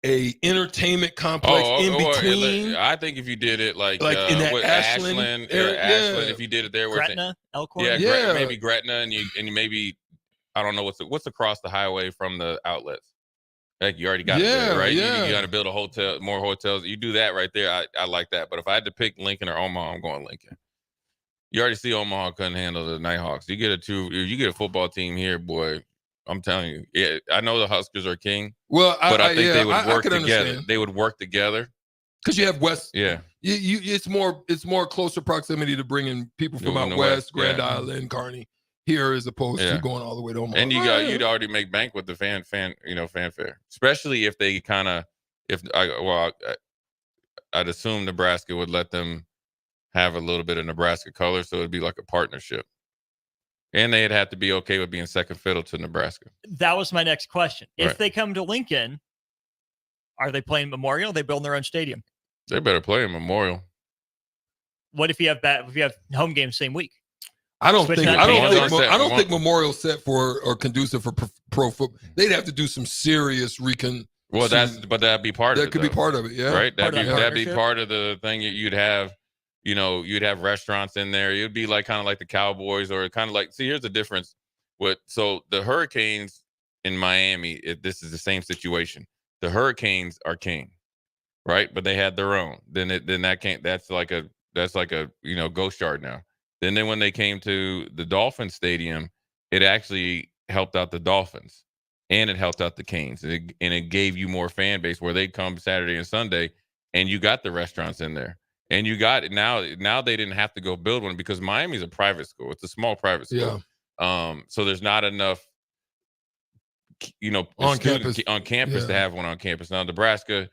a entertainment complex in between. I think if you did it like in that with Ashland area, area, if you did it there, where Gretna, Elkhorn, maybe Gretna, and you maybe I don't know what's across the highway from the outlets. Like you already got it there, right? Yeah. You got to build a hotel, more hotels. You do that right there. I like that. But if I had to pick Lincoln or Omaha, I'm going Lincoln. You already see Omaha couldn't handle the Nighthawks. You get a football team here, boy. I'm telling you. Yeah, I know the Huskers are king. Well, but I think they would work could together. understand. They would work together because you have West. Yeah, it's more closer proximity to bringing people from out the West, West, Grand Island, Kearney here as opposed to going all the way to Omaha. And you'd already make bank with the fanfare, especially if they I'd assume Nebraska would let them have a little bit of Nebraska color, so it'd be like a partnership. And they'd have to be okay with being second fiddle to Nebraska. That was my next question. If Right. they come to Lincoln, are they playing Memorial? Are they building their own stadium? They better play in Memorial. What if you have home games same week? I don't Switch think that I don't game think over? I don't think Memorial's set for or conducive for pro football. They'd have to do some serious recon. Well, that'd be part of it. That could be part of it, yeah. Right. That'd be partnership. part of the thing. You'd have you'd have restaurants in there. It'd be like kind of like the Cowboys, or kind of like. See, here's the difference. So the Hurricanes in Miami, this is the same situation. The Hurricanes are king, right? But they had their own. That's like a ghost yard now. Then when they came to the Dolphin Stadium, it actually helped out the Dolphins, and it helped out the Canes, and it gave you more fan base where they come Saturday and Sunday, and you got the restaurants in there. And you got it now they didn't have to go build one because Miami's a private school. It's a small private school. Yeah. So there's not enough, on campus to have one on campus. Now, Nebraska,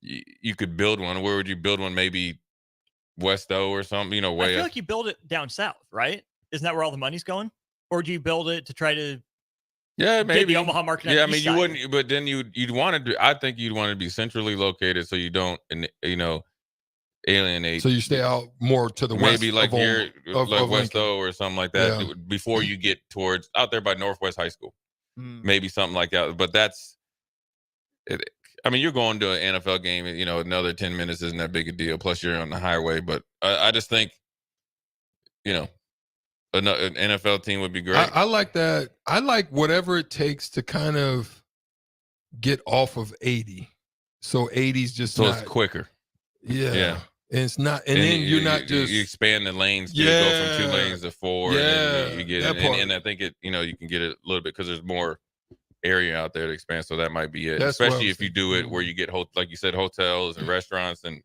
you could build one. Where would you build one? Maybe West O or something, I feel like you build it down south, right? Isn't that where all the money's going? Or do you build it to try to maybe get the Omaha market? Yeah, I mean, you wouldn't, but then you'd want to. I think you'd want to be centrally located so you don't, alienate. So you stay out more to the west, maybe like here, like West Lincoln. O or something like that, before you get towards out there by Northwest High School, maybe something like that. But that's it. I mean, you're going to an NFL game, another 10 minutes isn't that big a deal. Plus, you're on the highway. But I just think, an NFL team would be great. I like that. I like whatever it takes to kind of get off of 80. So 80's just so not, it's quicker. Yeah. And it's not, and then you're not just you expand the lanes. You go from 2 lanes to 4. Yeah, and then you get and I think you can get it a little bit because there's more area out there to expand. So that might be it. That's especially if you do it where you get like you said, hotels and restaurants and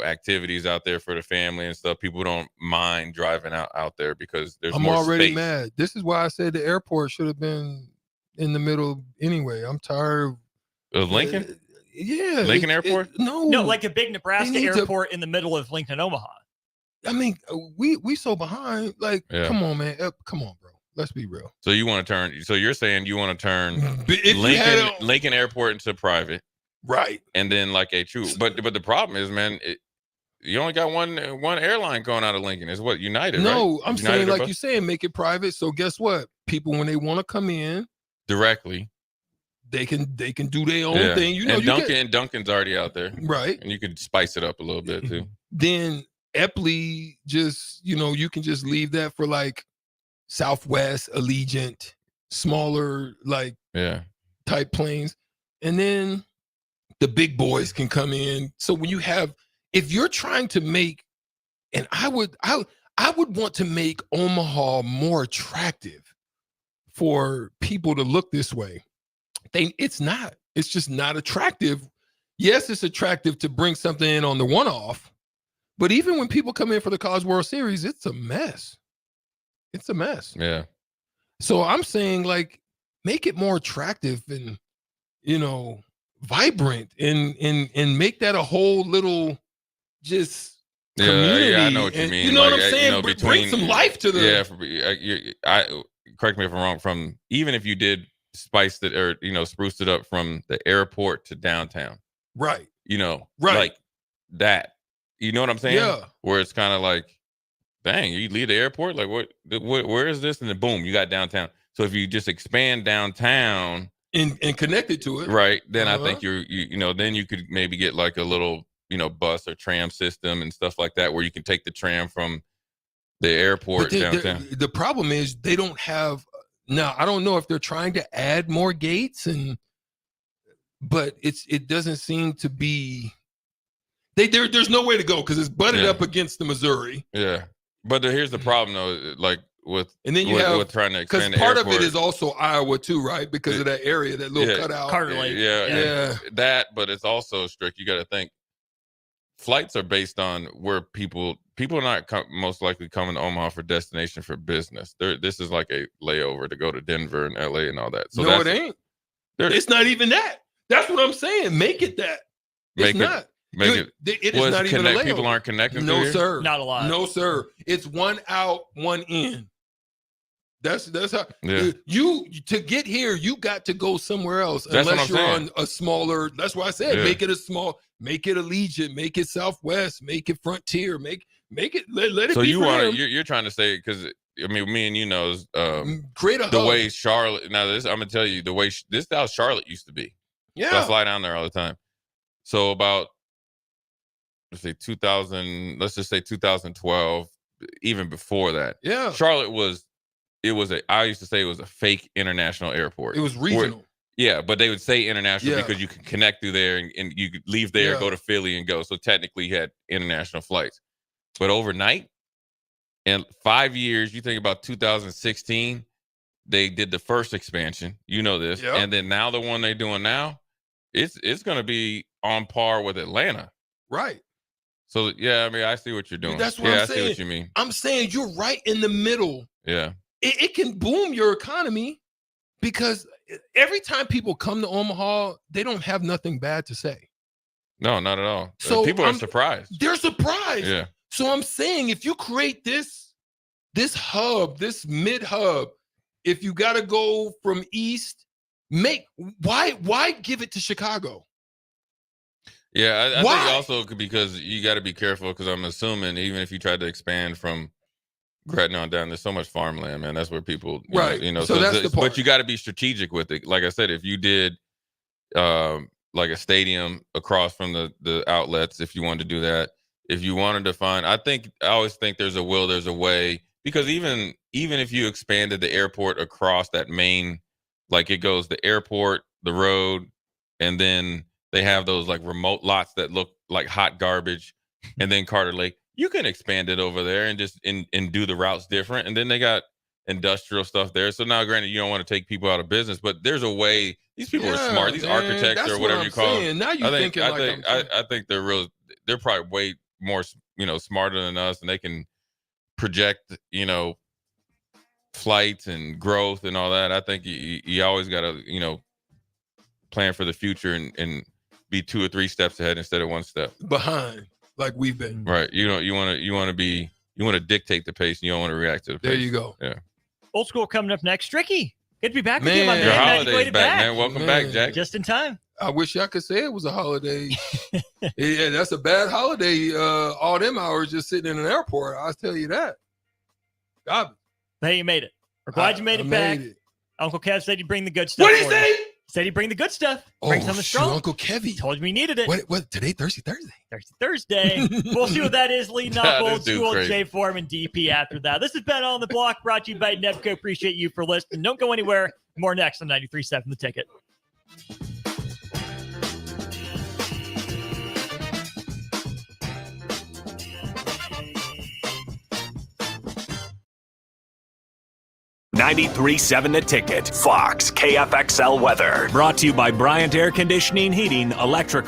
activities out there for the family and stuff. People don't mind driving out there because there's I'm more already space. mad. This is why I said the airport should have been in the middle anyway. I'm tired of Lincoln. Yeah, Lincoln Airport. No, like a big Nebraska airport in the middle of Lincoln, Omaha. I mean, we so behind. Like, come on, man. Come on, bro. Let's be real. So you want to turn? So you're saying you want to turn Lincoln Lincoln Airport into private, right? And then like a true. But the problem is, man, you only got one airline going out of Lincoln. Is what United? No, right? I'm United saying like you're saying, make it private. So guess what? People when they want to come in directly, they can do their own thing. And Duncan's already out there, right? And you could spice it up a little bit too. Then Epley, just you can just leave that for like Southwest, Allegiant, smaller type planes, and then the big boys can come in. So when you have, if you're trying to make, and I would want to make Omaha more attractive for people to look this way. It's not. It's just not attractive. Yes, it's attractive to bring something in on the one-off, but even when people come in for the College World Series, it's a mess. It's a mess. Yeah. So I'm saying, like, make it more attractive and vibrant, and make that a whole little just community. Yeah, I know what you mean. You know what I'm saying? Bring some life to the. Yeah, correct me if I'm wrong. From even if you did spice it or spruce it up from the airport to downtown, right? Right, like that. You know what I'm saying? Yeah. Where it's kind of like, dang, you leave the airport, like what? Where is this? And then boom, you got downtown. So if you just expand downtown and connect it to it, right? Then I think then you could maybe get like a little bus or tram system and stuff like that, where you can take the tram from the airport downtown. The problem is they don't have. Now, I don't know if they're trying to add more gates, but it doesn't seem to be. There's no way to go because it's butted up against the Missouri. Yeah, but here's the problem though, like with with trying to expand the part airport. of it is also Iowa too, right? Because of that area, that little cutout. Carter Lake. Yeah, that. But it's also strict. You got to think. Flights are based on where people are not most likely coming to Omaha for destination for business. This is like a layover to go to Denver and LA and all that. So no, it ain't. It's not even that. That's what I'm saying. Make it that. It's not. It is not even a layover. People aren't connecting. No, sir. Not a lot. No, sir. It's one out, one in. That's how you to get here. You got to go somewhere else unless you're on a smaller. That's why I said make it a small. Make it Allegiant, make it Southwest, make it Frontier, make it let it so be. So you're trying to say, because I mean, me and create a the hub. way Charlotte. Now this I'm gonna tell you the way this is how Charlotte used to be. Yeah, so I fly down there all the time. So about let's say 2000, let's just say 2012, even before that. Yeah. Charlotte I used to say it was a fake international airport. It was regional. Yeah, but they would say international Yeah. because you could connect through there and you could leave there, Yeah. go to Philly and go. So technically you had international flights. But overnight, in 5 years, you think about 2016, they did the first expansion. You know this. Yep. And then now the one they're doing now, it's going to be on par with Atlanta. Right. So, yeah, I mean, I see what you're doing. That's what I'm I saying. see what you mean. I'm saying you're right in the middle. Yeah. It can boom your economy because every time people come to Omaha, they don't have nothing bad to say. No, not at all. So people are surprised. They're surprised. Yeah. So I'm saying if you create this hub, this mid hub, if you got to go from east, why give it to Chicago? Yeah, I Why? think also because you got to be careful because I'm assuming even if you tried to expand from Gretna on down, there's so much farmland, man. That's where people, Right. So that's the part. but you got to be strategic with it. Like I said, if you did like a stadium across from the outlets, if you wanted to do that, if you wanted to find, I always think there's a will, there's a way, because even if you expanded the airport across that main, like it goes the airport, the road, and then they have those like remote lots that look like hot garbage, and then Carter Lake. You can expand it over there and just and do the routes different. And then they got industrial stuff there. So now, granted, you don't want to take people out of business, but there's a way. These people are smart. These architects that's or whatever you call them. Now you're thinking I think they're probably way more, smarter than us, and they can project, flights and growth and all that. I think you always got to, plan for the future and be 2 or 3 steps ahead instead of 1 step behind, like we've been. Right. You want to dictate the pace, and you don't want to react to the pace. There you go. Yeah. Old School coming up next. Stricky, good to be back with you, Man. my man. Your Glad you holiday's made it back, man. Welcome back, Jack. Just in time. I wish I could say it was a holiday. Yeah, that's a bad holiday. All them hours just sitting in an airport. I'll tell you that. God. Hey, you made it. We're glad you made it back. Made it. Uncle Kev said he'd bring the good stuff. What did he for you. say? Said he'd bring the good stuff. Bring something shoot, strong. Uncle Kevy. Told you we needed it. What today? Thursday? Thursday. We'll see what that is. Leading off Old This dude's School, crazy. Jay Foreman, DP after that. This has been On the Block, brought to you by Nebco. Appreciate you for listening. Don't go anywhere. More next on 93.7 The Ticket. $93.7 The Ticket. Fox KFXL weather. Brought to you by Bryant Air Conditioning, Heating, Electric.